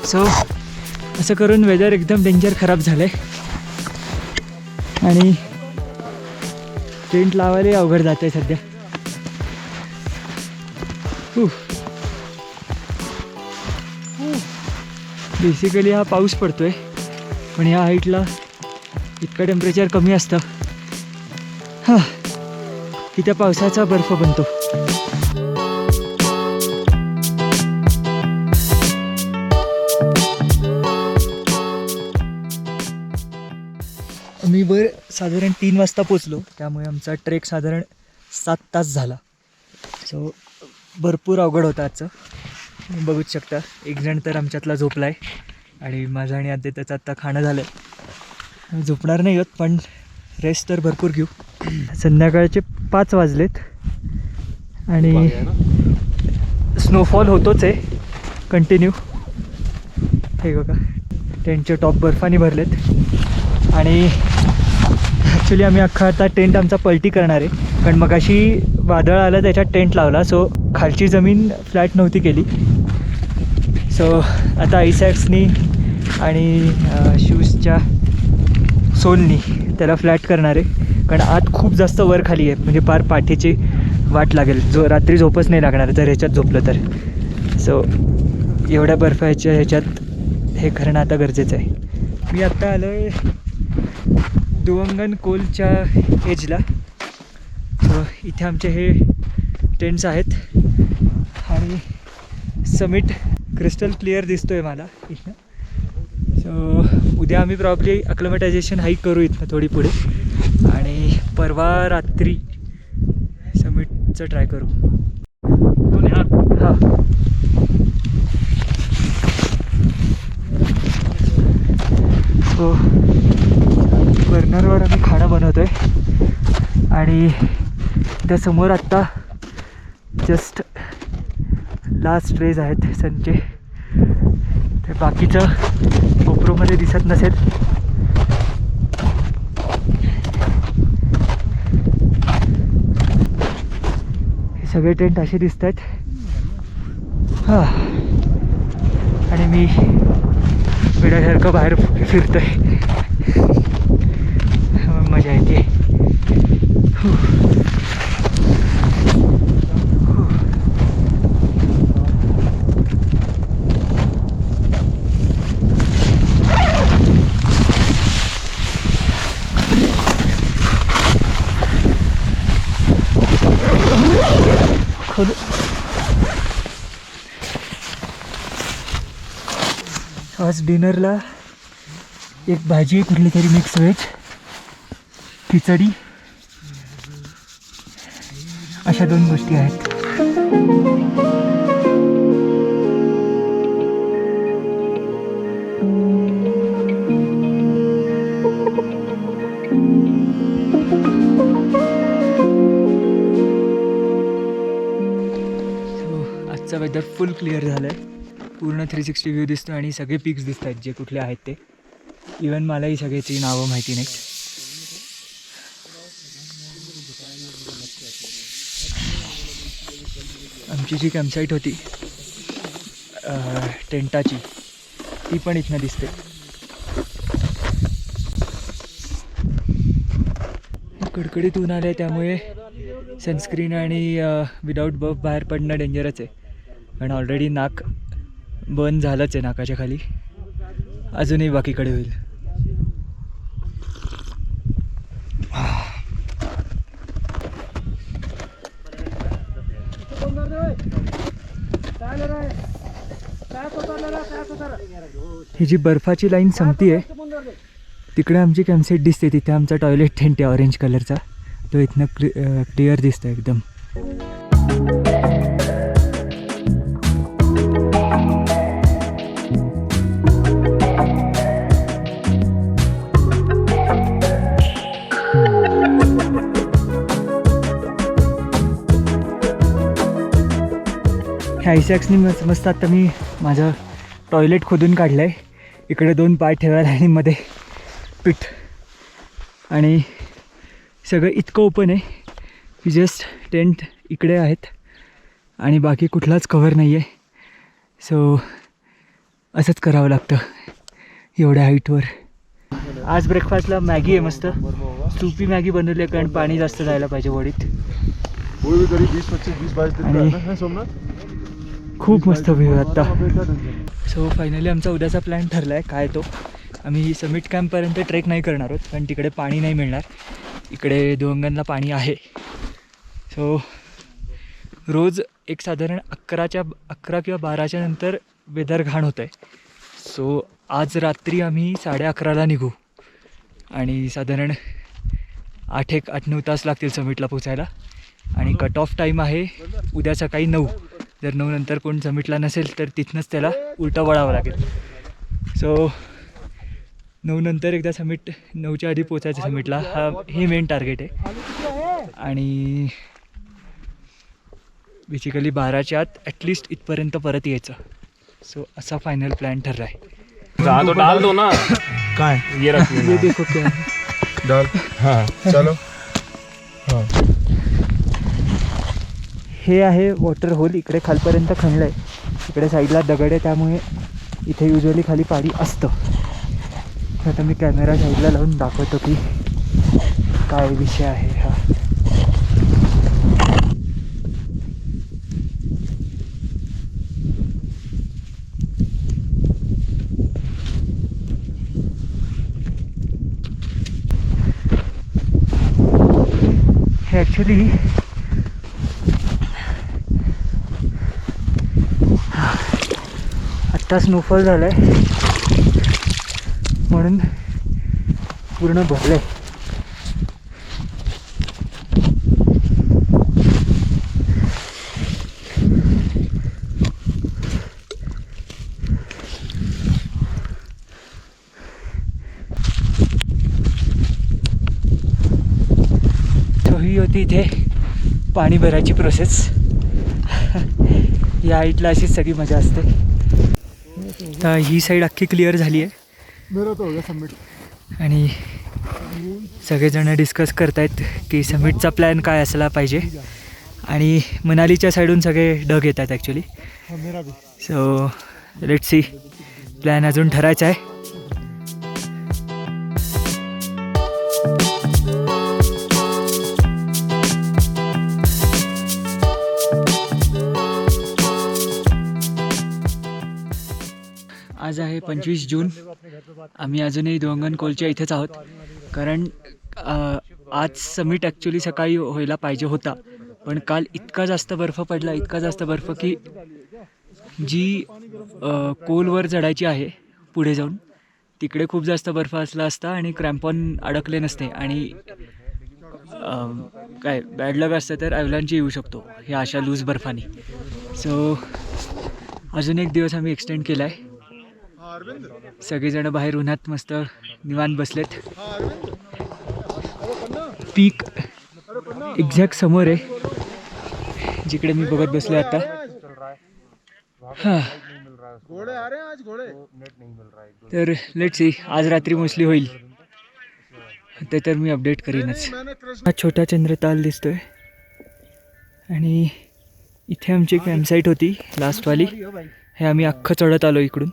सो असं करून वेदर एकदम डेंजर खराब झालं आहे आणि टेंट लावायला अवघड जात आहे सध्या. बेसिकली हा पाऊस पडतो आहे पण ह्या हाईटला इतकं टेम्परेचर कमी असतं हां की त्या पावसाचा बर्फ बनतो. मी साधारण 3 वाजता पोचलो त्यामुळे आमचा ट्रेक साधारण 7 तास झाला. सो भरपूर अवघड होता आजचं. बघूच शकता एक जण तर आमच्यातला झोपला आहे आणि माझं आणि आद्यत्याचं आत्ता खाणं झालं आहे. झोपणार नाही होत पण रेस्ट तर भरपूर घेऊ. संध्याकाळचे 5 वाजलेत आणि स्नोफॉल होतोच आहे कंटिन्यू. हे बघा टेंटचे टॉप बर्फाने भरलेत आणि ॲक्च्युली आम्ही अख्खा आता टेंट आमचा पलटी करणार आहे कारण मग अशी वादळ आलं त्याच्यात टेंट लावला. सो खालची जमीन फ्लॅट नव्हती केली. सो आता आईसॅक्सनी आणि शूजच्या सोलनी त्याला फ्लॅट करणार आहे कारण आत खूप जास्त वर खाली आहे म्हणजे पार पाठीची वाट लागेल. रात्री झोपच नाही लागणार जर ह्याच्यात झोपलं तर. सो एवढ्या बर्फाच्या ह्याच्यात हे करणं आता गरजेचं आहे. मी आत्ता आलो आहे दुवंगन कोलच्या एजला. सो इथे आमचे हे टेंट्स आहेत आणि समिट क्रिस्टल क्लिअर दिसतो आहे मला इथनं. सो उद्या आम्ही प्रॉब्ली अक्लमेटायझेशन हाईक करू इथनं थोडी पुढे आणि परवा रात्री समिटचं ट्राय करू. हां हो बर्नरवर आम्ही खाणं बनवतो आहे आणि त्यासमोर आत्ता जस्ट लास्ट रेज आहेत सनचे. ते बाकीचं गोप्रोमध्ये दिसत नसेल. हे सगळे टेंट असे दिसत आहेत. हां आणि मी वेड्यासारखं बाहेर फिरतोय. मजा येते. आज डिनरला एक भाजी कुठली तरी मिक्स व्हेज खिचडी अशा 2 गोष्टी आहेत. आजचा वेदर फुल क्लिअर झालं आहे, पूर्ण 360 व्ह्यू दिसतो आणि सगळे पिक्स दिसत आहेत जे कुठले आहेत ते. इवन मलाही सगळ्याची नावं माहिती नाहीत. आमची जी कॅम्पसाईट होती टेंटाची, ती पण इथनं दिसते. कडकडीत ऊन आलं आहे त्यामुळे सनस्क्रीन आणि विदाऊट बफ बाहेर पडणं डेंजरच आहे. कारण ऑलरेडी नाक बर्न झालंच आहे नाकाच्या खाली, अजूनही बाकीकडे होईल. ही जी बर्फाची लाईन संपती आहे तिकडे आमची कॅम्पसाईट दिसते. तिथे आमचा टॉयलेट टेंट आहे ऑरेंज कलरचा, तो इथनं क्लिअर दिसतो एकदम. ह्या आयसॅक्सनी मस्त आता मी माझं टॉयलेट खोदून काढलं आहे. इकडे 2 पाय ठेवायला आणि मध्ये पीठ, आणि सगळं इतकं ओपन आहे की जस्ट टेंट इकडे आहेत आणि बाकी कुठलाच कवर नाही आहे. सो असंच करावं लागतं एवढ्या हाईटवर. आज ब्रेकफास्टला मॅगी आहे, मस्त सूपी मॅगी बनवली आहे कारण पाणी जास्त जायला पाहिजे बॉडीत. खूप मस्त व्ह्यू आहे आत्ता. सो फायनली आमचा उद्याचा प्लॅन ठरला आहे. काय तो, आम्ही समिट कॅम्पपर्यंत ट्रेक नाही करणार आहोत कारण तिकडे पाणी नाही मिळणार. इकडे दोंगनला पाणी आहे. सो रोज एक साधारण 11 किंवा 12च्या नंतर वेदर घाण होतं आहे. सो आज रात्री आम्ही 11:30ला निघू आणि साधारण 8-9 तास लागतील समिटला पोचायला. आणि कट ऑफ टाईम आहे उद्या सकाळी 9. जर 9 नंतर कोण समिटला नसेल तर तिथनंच त्याला उलटं वळावं लागेल. सो 9 नंतर एकदा समिट 9च्या आधी पोचायचं समिटला, हे मेन टार्गेट आहे. आणि बेसिकली 12च्या आत ॲटलिस्ट इथपर्यंत परत यायचं. सो असा फायनल प्लॅन ठरला आहे.
तो डाल दो ना.
काय
ये रख
ये देखो क्या
डाल. हां चलो. हां
हे आहे वॉटर होल. इकडे खालपर्यंत खणलं आहे. इकडे साईडला दगड आहे त्यामुळे इथे युजली खाली पाणी असतं. आता मी कॅमेरा साईडला लावून दाखवतो की काय विषय आहे हा. हे ॲक्च्युली आत्ता स्नोफॉल झाला आहे म्हणून पूर्ण भरलं आहे. तो ही होती इथे पाणी भरायची प्रोसेस. या हाईटला अशीच सगळी मजा असते. तर ही साईड अख्खी क्लिअर झाली आहे आणि सगळेजण डिस्कस करतायत की समिटचा प्लॅन काय असला पाहिजे. आणि मनालीच्या साईडून सगळे ढग येत आहेत actually. So let's see, plan अजून ठरायचा आहे. आज आहे 25 जून. आम्ही अजूनही दोंगन कोलच्या इथेच आहोत कारण आज समिट ॲक्च्युली सकाळी व्हायला पाहिजे होता, पण काल इतका जास्त बर्फ पडला, इतका जास्त बर्फ की जी कोलवर चढायची आहे पुढे जाऊन तिकडे खूप जास्त बर्फ असला असता आणि क्रॅम्पॉन अडकले नसते आणि काय बॅड लक असतं तर ॲव्हलांच येऊ शकतो ह्या अशा लूज बर्फाने. सो अजून एक दिवस आम्ही एक्सटेंड केला आहे. सगळेजण बाहेर उन्हात मस्त निवांत बसलेत. पीक एक्झॅक्ट समोर आहे जिकडे मी बघत बसलो आता.
घोड़े आ रहे हैं आज घोड़े।
तर लेट्स सी आज रात्री मोस्टली होईल ते तर मी अपडेट करीनच. हा छोटा चंद्रताल दिसतोय आणि इथे आमची कॅम्पसाईट होती लास्टवाली. हे आम्ही अख्खं चढत आलो इकडून.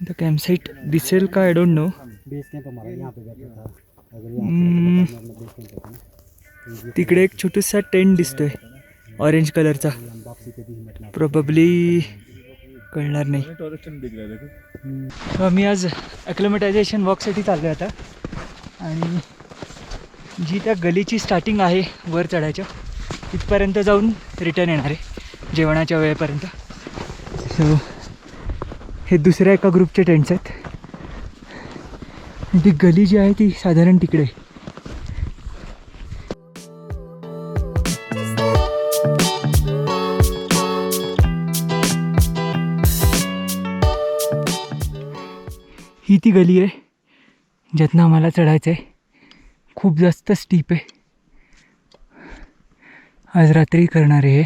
तर कॅम्पसाईट दिसेल का आय डोंट नो. तिकडे एक छोटूसा टेंट दिसतोय ऑरेंज कलरचा. प्रोबेबली कळणार नाही. आम्ही आज ॲक्लिमेटायझेशन वॉकसाठी चाललो आहे आता. आणि जी त्या गलीची स्टार्टिंग आहे वर चढायच्या तिथपर्यंत जाऊन रिटर्न येणार आहे जेवणाच्या वेळेपर्यंत. सो हे दुसऱ्या एका ग्रुपचे टेंट्स आहेत. ती गली जी आहे ती साधारण तिकडे. ही ती गली आहे ज्यातनं आम्हाला चढायचं आहे. खूप जास्त स्टीप आहे. आज रात्री करणार आहे.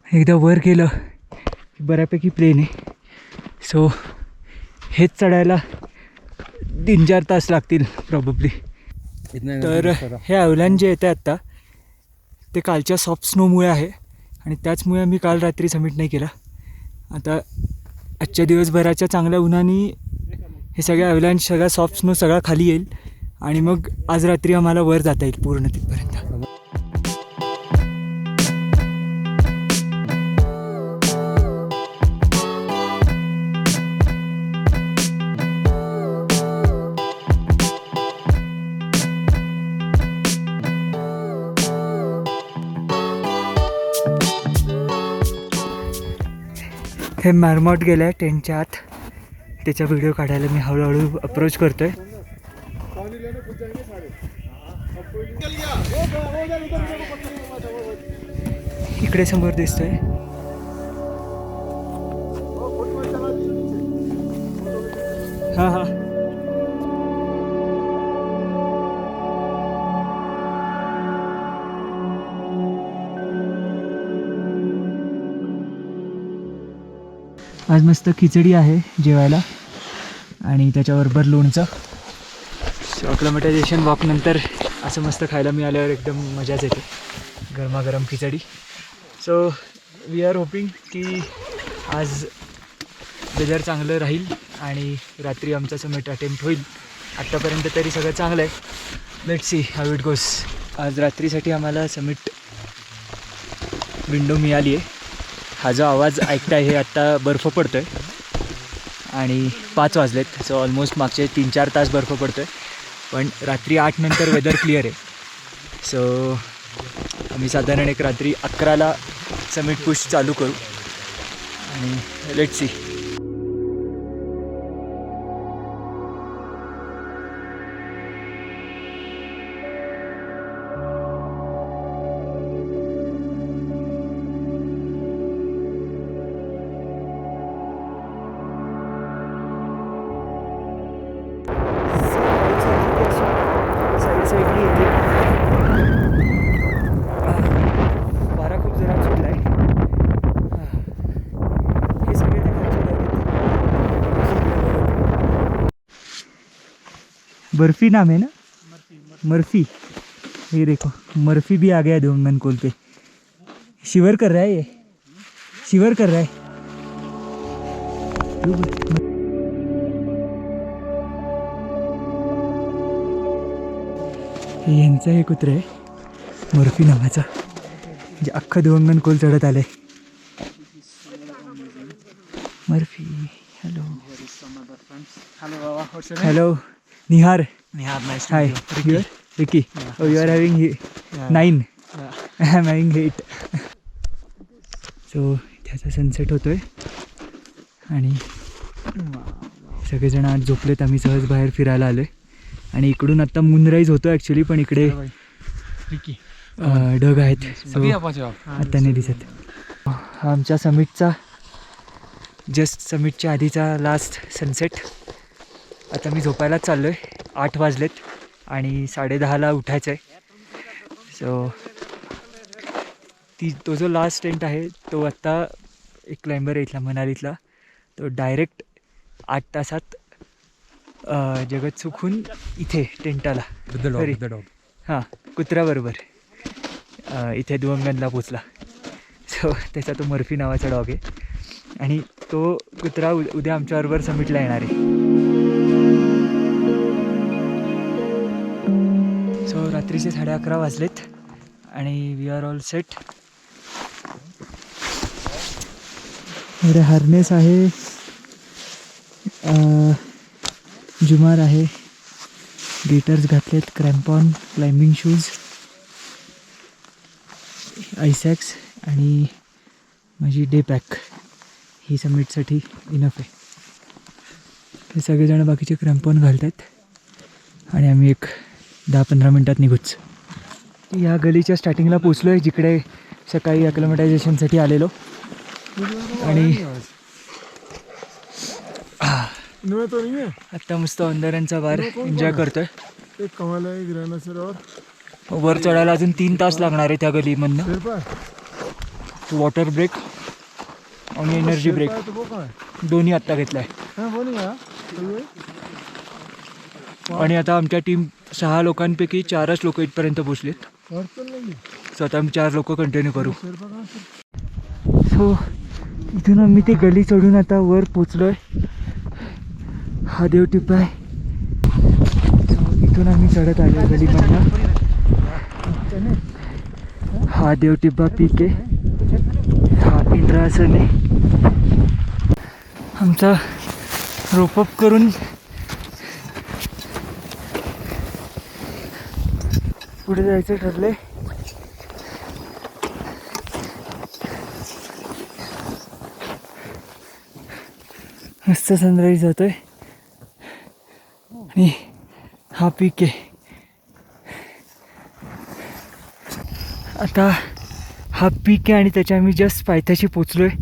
एकदा वर गेलं की बऱ्यापैकी प्लेन आहे. सो हेच चढायला 3-4 तास लागतील प्रॉबेबली. तर हे अवलान जे येते आत्ता ते कालच्या सॉफ्ट स्नोमुळे आहे आणि त्याचमुळे मी काल रात्री सबमिट नाही केला. आता आजच्या दिवसभराच्या चांगल्या उन्हाने हे सगळ्या अवलांच सगळा सॉफ्ट स्नो सगळा खाली येईल आणि मग आज रात्री आम्हाला वर जाता येईल पूर्ण तिथपर्यंत. हे मारमॉट गेलं आहे टेंटच्या आत. त्याचा व्हिडिओ काढायला मी हळूहळू अप्रोच करतो आहे. इकडे समोर दिसतोय. हां हां आज मस्त खिचडी आहे जेवायला आणि त्याच्याबरोबर लोणचं. ॲक्लिमेटायझेशन वॉकनंतर असं मस्त खायला मिळाल्यावर एकदम मजाच येते. गरमागरम खिचडी. सो वी आर होपिंग की आज वेदर चांगलं राहील आणि रात्री आमचा समिट अटेम्प्ट होईल. आत्तापर्यंत तरी सगळं चांगलं आहे. Let's see how it goes. आज रात्रीसाठी आम्हाला समिट विंडो मिळाली आहे. हा जो आवाज ऐकताय हे आत्ता बर्फ पडतो आहे आणि 5 वाजलेत. सो ऑलमोस्ट मागचे 3-4 तास बर्फ पडतो आहे. पण रात्री 8 नंतर वेदर क्लिअर आहे. सो आम्ही साधारण एक रात्री 11ला समिट पुश चालू करू आणि लेट्स सी. साईडली येते. वारा खूप जोरात सुटला आहे. हे सगळे ते खालचे बर्फी नाम है ना. मर्फी. ये देखो मर्फी भी आ गया देवनगन पे. शिवर कर रहा है ये. शिवर कर रहा है. यांचं हे कुत्रे आहे मर्फी नावाचा जे अख्खं देवंगण कोल चढत आलंय. Murphy. Hello hello Nihar. Hi your Ricky. Oh you are having 9. I am having 8. So त्याचा सनसेट होतोय आणि सगळेजण आज झोपलेत. आम्ही सहज बाहेर फिरायला आलोय आणि इकडून आता मूनराईज होतो ॲक्च्युली पण इकडे ढग आहेत. सो आता नाही दिसत. हा आमच्या समिटचा जस्ट समिटच्या आधीचा लास्ट सनसेट. आता मी झोपायलाच चाललो आहे. 8 वाजलेत आणि 10:30ला उठायचं आहे. सो तो जो लास्ट टेंट आहे तो आत्ता एक क्लाइंबर आहे इथला मनालीतला, तो डायरेक्ट 8 तासात जगत चुकून इथे टेंटाला हां कुत्र्याबरोबर इथे दुवंगनला पोचला. सो त्याचा तो मर्फी नावाचा डॉग आहे आणि तो कुत्रा उद्या आमच्याबरोबर समिटला येणार आहे. सो रात्रीचे 11:30 वाजलेत आणि वी आर ऑल सेट. इकडे हार्नेस आहे, जुमार आहे, गेटर्स घातलेत, क्रॅम्पॉन, क्लाइम्बिंग शूज, आयसॅक्स आणि माझी डे पॅक ही समिटसाठी इनफ आहे. हे सगळेजण बाकीचे क्रॅम्पॉन घालत आहेत आणि आम्ही एक 10-15 मिनटात निघूच. या गलीच्या स्टार्टिंगला पोचलो आहे जिकडे सकाळी अक्लेमेटायझेशनसाठी आलेलो आणि आत्ता मस्त अंधारांचा वार एन्जॉय करतोय. वर चढायला अजून 3 तास लागणार आहे त्या गलीमधनं. वॉटर ब्रेक आणि एनर्जी ब्रेक दोन्ही आत्ता घेतला आहे. आणि आता आमच्या टीम 6 लोकांपैकी 4च लोक इथपर्यंत पोचलेत. सो आता आम्ही 4 लोक कंटिन्यू करू. सो इथून आम्ही ते गली चढून आता वर पोचलो आहे. हा देव टिप्पा आहे. इथून आम्ही चढत आलो गलीमधनं. हा देव टिब्बा पीक आहे. हा इंद्रासन आहे. आमचा रोपअप करून पुढे जायचं ठरलंय. मस्त सनराईज जातोय आणि हा पीक आहे. आता हा पीक आहे आणि त्याच्या आम्ही जस्ट पायथ्याशी पोचलो आहे.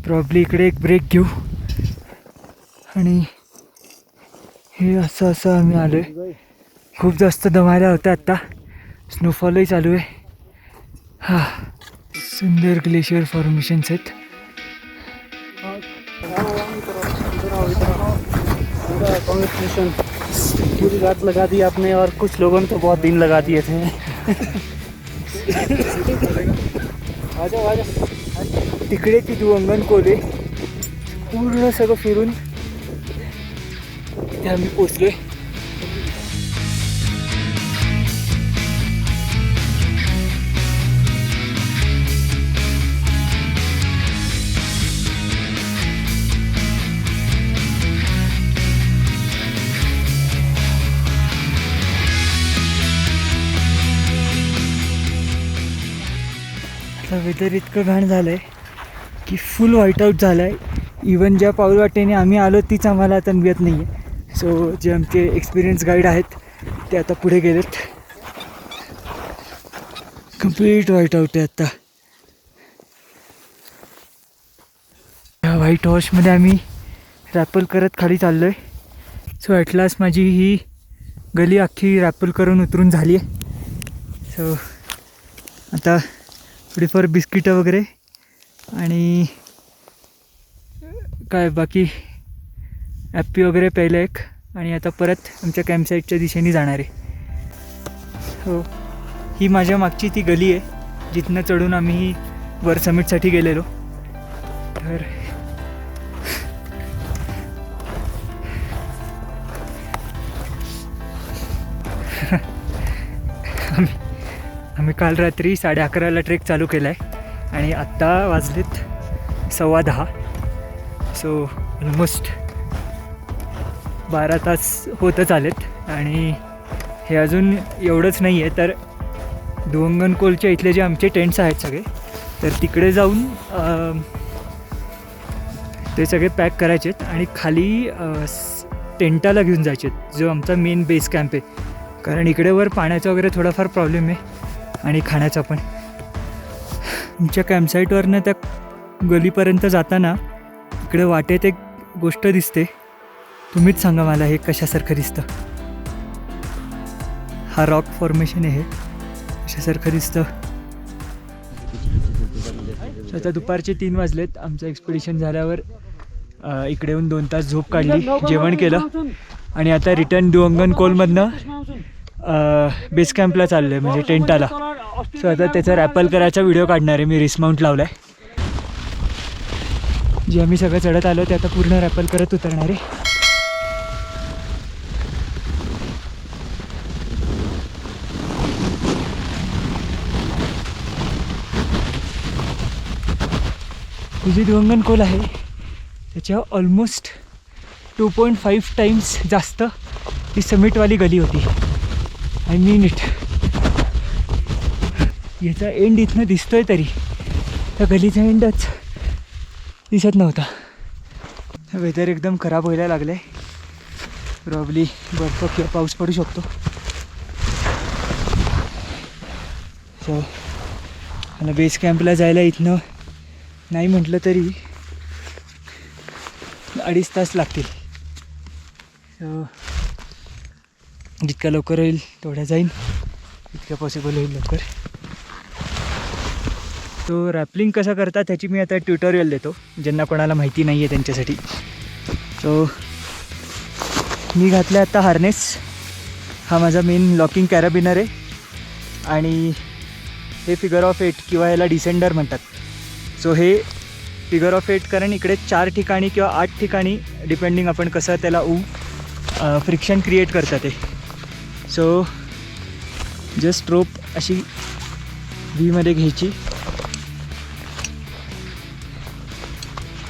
प्रॉब्ली इकडे एक ब्रेक घेऊ आणि हे असं असं आम्ही आलो आहे. खूप जास्त दमायला होतं आत्ता. स्नोफॉलही चालू आहे. हा सुंदर ग्लेशियर फॉर्मेशन्स आहेत.
पूरी रात लगा दी आपने और कुछ लोगों ने तो बहुत दिन लगा दिए थे.
तिकडे ती दुवंगन कोले पूर्ण सगळं फिरून इथे आम्ही पोचलोय. वेदर इतकं घाण झालं आहे की फुल व्हाईट आऊट झालं आहे. इवन ज्या पाऊलवाटेने आम्ही आलो तीच आम्हाला आता मिळत नाही आहे. सो जे आमचे एक्सपिरियन्स गाईड आहेत ते आता पुढे गेलेत. कम्प्लीट व्हाईट आऊट आहे आता. ह्या व्हाईट वॉशमध्ये आम्ही रॅपल करत खाली चाललो आहे. सो ॲट लास्ट माझी ही गली अख्खी रॅपल करून उतरून झाली आहे. सो आता थोडीफार बिस्किटं वगैरे आणि काय बाकी ॲप्पी वगैरे प्यायलं एक आणि आता परत आमच्या कॅम्पसाईटच्या दिशेने जाणार आहे. हो ही माझ्या मागची ती गली आहे जिथनं चढून आम्ही वर समिटसाठी गेलेलो. तर आम्ही काल रात्री 11:30ला ट्रेक चालू केला आहे आणि आत्ता वाजलेत 10:15. सो ऑलमोस्ट 12 तास होतच आलेत आणि हे अजून एवढंच नाही आहे तर दुवंगन कोलच्या इथले जे आमचे टेंट्स आहेत सगळे तर तिकडे जाऊन ते सगळे पॅक करायचे आहेत आणि खाली टेंटाला घेऊन जायचे आहेत जो आमचा मेन बेस कॅम्प आहे. कारण इकडे वर पाण्याचा वगैरे थोडाफार प्रॉब्लेम आहे आणि खाण्याचा पण. आमच्या कॅम्पसाईटवरनं त्या गलीपर्यंत जाताना इकडे वाटेत एक गोष्ट दिसते. तुम्हीच सांगा मला हे कशासारखं दिसतं. हा रॉक फॉर्मेशन आहे. कशासारखं दिसतं आता दुपारचे 3 वाजलेत. आमचं एक्सपिडिशन झाल्यावर इकडे येऊन 2 तास झोप काढली, जेवण केलं आणि आता रिटर्न दुअंगन कोलमधनं बेस कॅम्पला चाललो आहे, म्हणजे टेंटाला. सो आता त्याचा रॅपल करायचा व्हिडिओ काढणार आहे मी. रिसमाउंट लावला आहे. जे आम्ही सगळं चढत आलो ते आता पूर्ण रॅपल करत उतरणार आहे. ही जी दुअंगन कोल आहे त्याच्या ऑलमोस्ट 2.5 टाइम्स जास्त ही समिटवाली गली होती. I mean it. याचा एंड इथनं दिसतोय तरी त्या गलीचा एंडच दिसत नव्हता. वेदर एकदम खराब व्हायला लागलं आहे. प्रॉब्ली बर्फ किंवा पाऊस पडू शकतो. सो आणि बेस कॅम्पला जायला इथनं नाही म्हटलं तरी 2.5 तास लागतील. सो जितक्या लवकर होईल तेवढ्या जाईन, जितक्या पॉसिबल होईल लवकर. तो रॅपलिंग कसं करतात त्याची मी आता ट्युटोरियल देतो ज्यांना कोणाला माहिती नाही आहे त्यांच्यासाठी. सो मी घातला आहे आता हार्नेस. हा माझा मेन लॉकिंग कॅराबिनर आहे आणि हे फिगर ऑफ 8 किंवा याला डिसेंडर म्हणतात. सो हे फिगर ऑफ 8 कारण इकडे 4 ठिकाणी किंवा 8 ठिकाणी डिपेंडिंग आपण कसं त्याला फ्रिक्शन क्रिएट करतात ते. सो जस्ट रोप अशी व्हीमध्ये घ्यायची,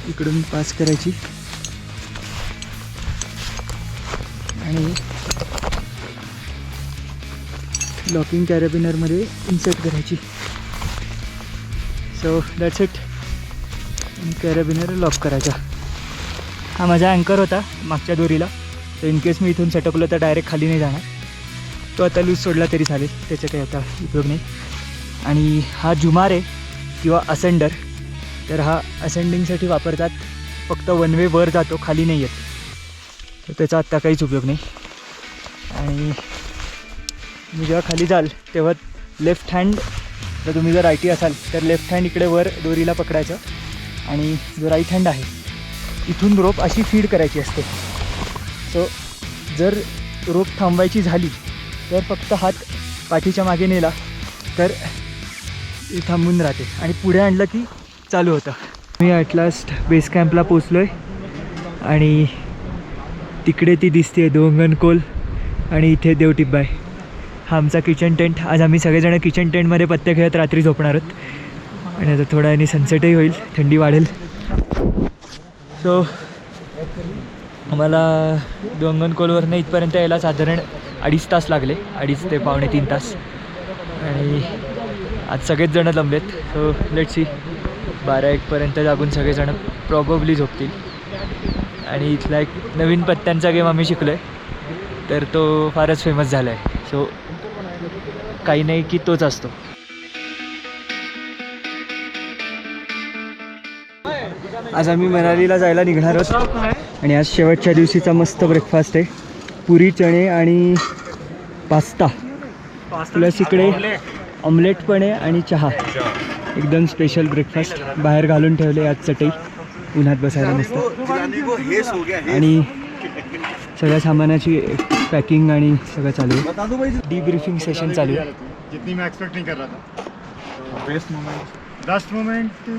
इकडून पास करायची आणि लॉकिंग कॅरेबिनरमध्ये इन्सर्ट करायची. So that's it. आणि कॅरेबिनर लॉक करायचा. हा माझा अँकर होता मागच्या दोरीला, तर इनकेस मी इथून सटकलो तर डायरेक्ट खाली नाही जाणार. तो आता लूज सोडला तरी चालेल, त्याचा काही आता उपयोग नाही. आणि हा जुमार आहे किंवा असेंडर, तर हा असेंडिंगसाठी वापरतात. फक्त वन वे वर जातो, खाली नाही येत, तर त्याचा आत्ता काहीच उपयोग नाही. आणि मी जेव्हा खाली जाल तेव्हा लेफ्ट हँड, जर तुम्ही जर रायटी असाल तर लेफ्ट हँड इकडे वर दोरीला पकडायचं आणि जो राईट हँड आहे इथून रोप अशी फीड करायची असते. सो जर रोप थांबवायची झाली तर फक्त हात पाठीच्या मागे नेला तर थांबून राहते आणि पुढे आणलं की चालू होतं. मी ॲट लास्ट बेस कॅम्पला पोचलो आहे आणि तिकडे ती दिसते दुअंगन कोल आणि इथे देवटिब्बा आहे. हा आमचा किचन टेंट. आज आम्ही सगळेजण किचन टेंटमध्ये पत्ते खेळत रात्री झोपणार आहोत आणि आता थोडा आणि सनसेटही होईल, थंडी वाढेल. सो आम्हाला दुअंगन कोलवरनं इथपर्यंत यायला साधारण 2.5 तास लागले, 2.5 ते पावणे 3 तास. आणि आज सगळेच जणं जमलेत. सो लेट सी 12-1 पर्यंत जागून सगळेजण प्रॉबब्ली झोपतील. आणि इथला एक नवीन पत्त्यांचा गेम आम्ही शिकलो आहे, तर तो फारच फेमस झाला आहे. सो काही नाही की तोच असतो. आज आम्ही मनालीला जायला निघणार आहोत आणि आज शेवटच्या दिवशीचा मस्त ब्रेकफास्ट आहे. पुरी, चणे आणि पास्ता प्लस इकडे ऑमलेट पण आहे आणि चहा. एकदम स्पेशल ब्रेकफास्ट. बाहेर घालून ठेवले आज चटई, उन्हात बसायला मस्त. आणि सगळ्या सामानाची पॅकिंग आणि सगळं चालू आहे. डीब्रीफिंग सेशन चालू आहे.
जितनी मैं एक्सपेक्ट नहीं कर रहा था. Best moment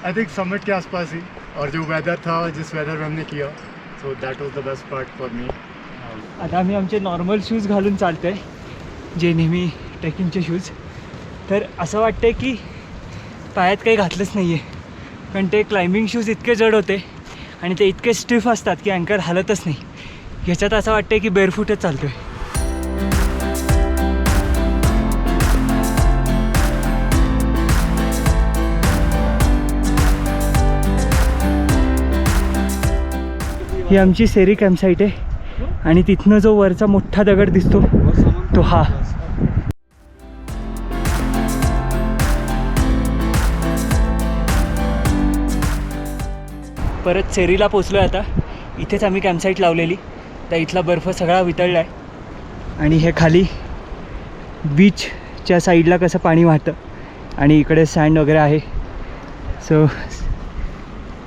I think summit के आसपास ही, और जो वेदर था, जिस वेदर में हमने किया, सो दैट वाज the best part for me.
आता आम्ही आमचे नॉर्मल शूज घालून चालतो आहे, जे नेहमी ट्रेकिंगचे शूज. तर असं वाटतं आहे की पायात काही घातलंच नाही आहे, कारण ते क्लाइम्बिंग शूज इतके जड होते आणि ते इतके स्टिफ असतात की अँकर हलतच नाही. ह्याच्यात असं वाटतं आहे की बेअरफूटच चालतो आहे. ही आमची सेरी कॅम्पसाईट आहे आणि तिथनं जो वरचा मोठा दगड दिसतो तो हा. परत सेरीला पोचलो आहे आता. इथेच आम्ही कॅम्पसाईट लावलेली, तर इथला बर्फ सगळा वितळला आहे आणि हे खाली बीचच्या साईडला कसं पाणी वाहतं आणि इकडे सँड वगैरे आहे. सो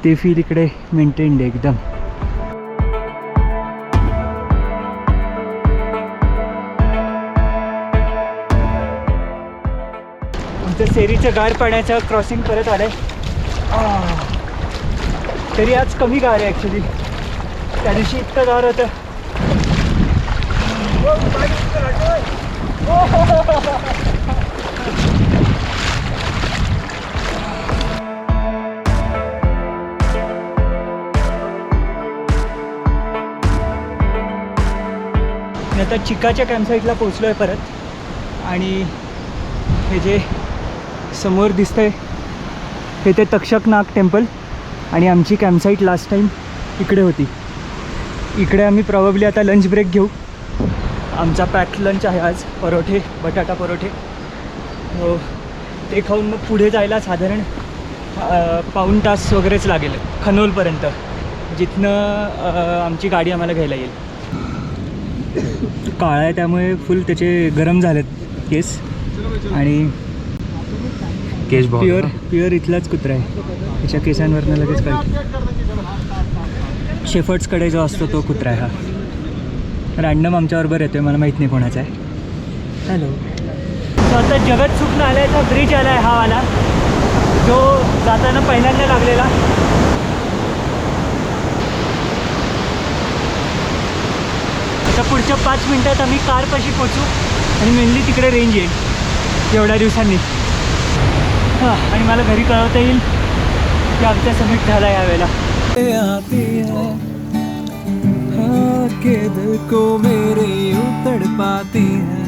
ते फील इकडे मेंटेन्ड आहे एकदम. आमचं सेरीचं गार पाण्याचं क्रॉसिंग परत आलं आहे. तरी आज कमी गार आहे ॲक्च्युली. त्या दिवशी इतकं गार होतं. मी आता चिकाच्या कॅम्पसाईटला पोचलो आहे परत. आणि हे जे समोर दिसतंय हे ते तक्षकनाग टेम्पल. आणि आमची कॅम्पसाईट लास्ट टाईम इकडे होती. इकडे आम्ही प्रॉबेबली आता लंच ब्रेक घेऊ. आमचा पॅक्ड लंच आहे आज. परोठे, बटाटा परोठे. हो, ते खाऊन मग पुढे जायला साधारण पाऊण तास वगैरेच लागेल खनोलपर्यंत, जिथनं आमची गाडी आम्हाला घ्यायला येईल. काळा आहे त्यामुळे फुल त्याचे गरम झालेत केस. आणि
केस
प्युअर इथलाच कुत्रा आहे. त्याच्या केसांवरनं लगेच कळतं. शेफर्ड्सकडे जो असतो तो कुत्रा आहे हा. रॅन्डम आमच्याबरोबर येतो आहे, मला माहीत नाही कोणाचा आहे. हॅलो. तो आता जगत सुखनं आल्याचा ब्रिज आला आहे हा वाला, जो जाताना पहिल्यांदा लागलेला. आता पुढच्या 5 मिनटात आम्ही कारपाशी पोचू आणि मेनली तिकडे रेंज येईल एवढ्या दिवसांनी. हां, आणि मला घरी कळवता येईल की आमचा समिट झाला यावेळेला.
के दिल को मेरे यूं तड़पाती है.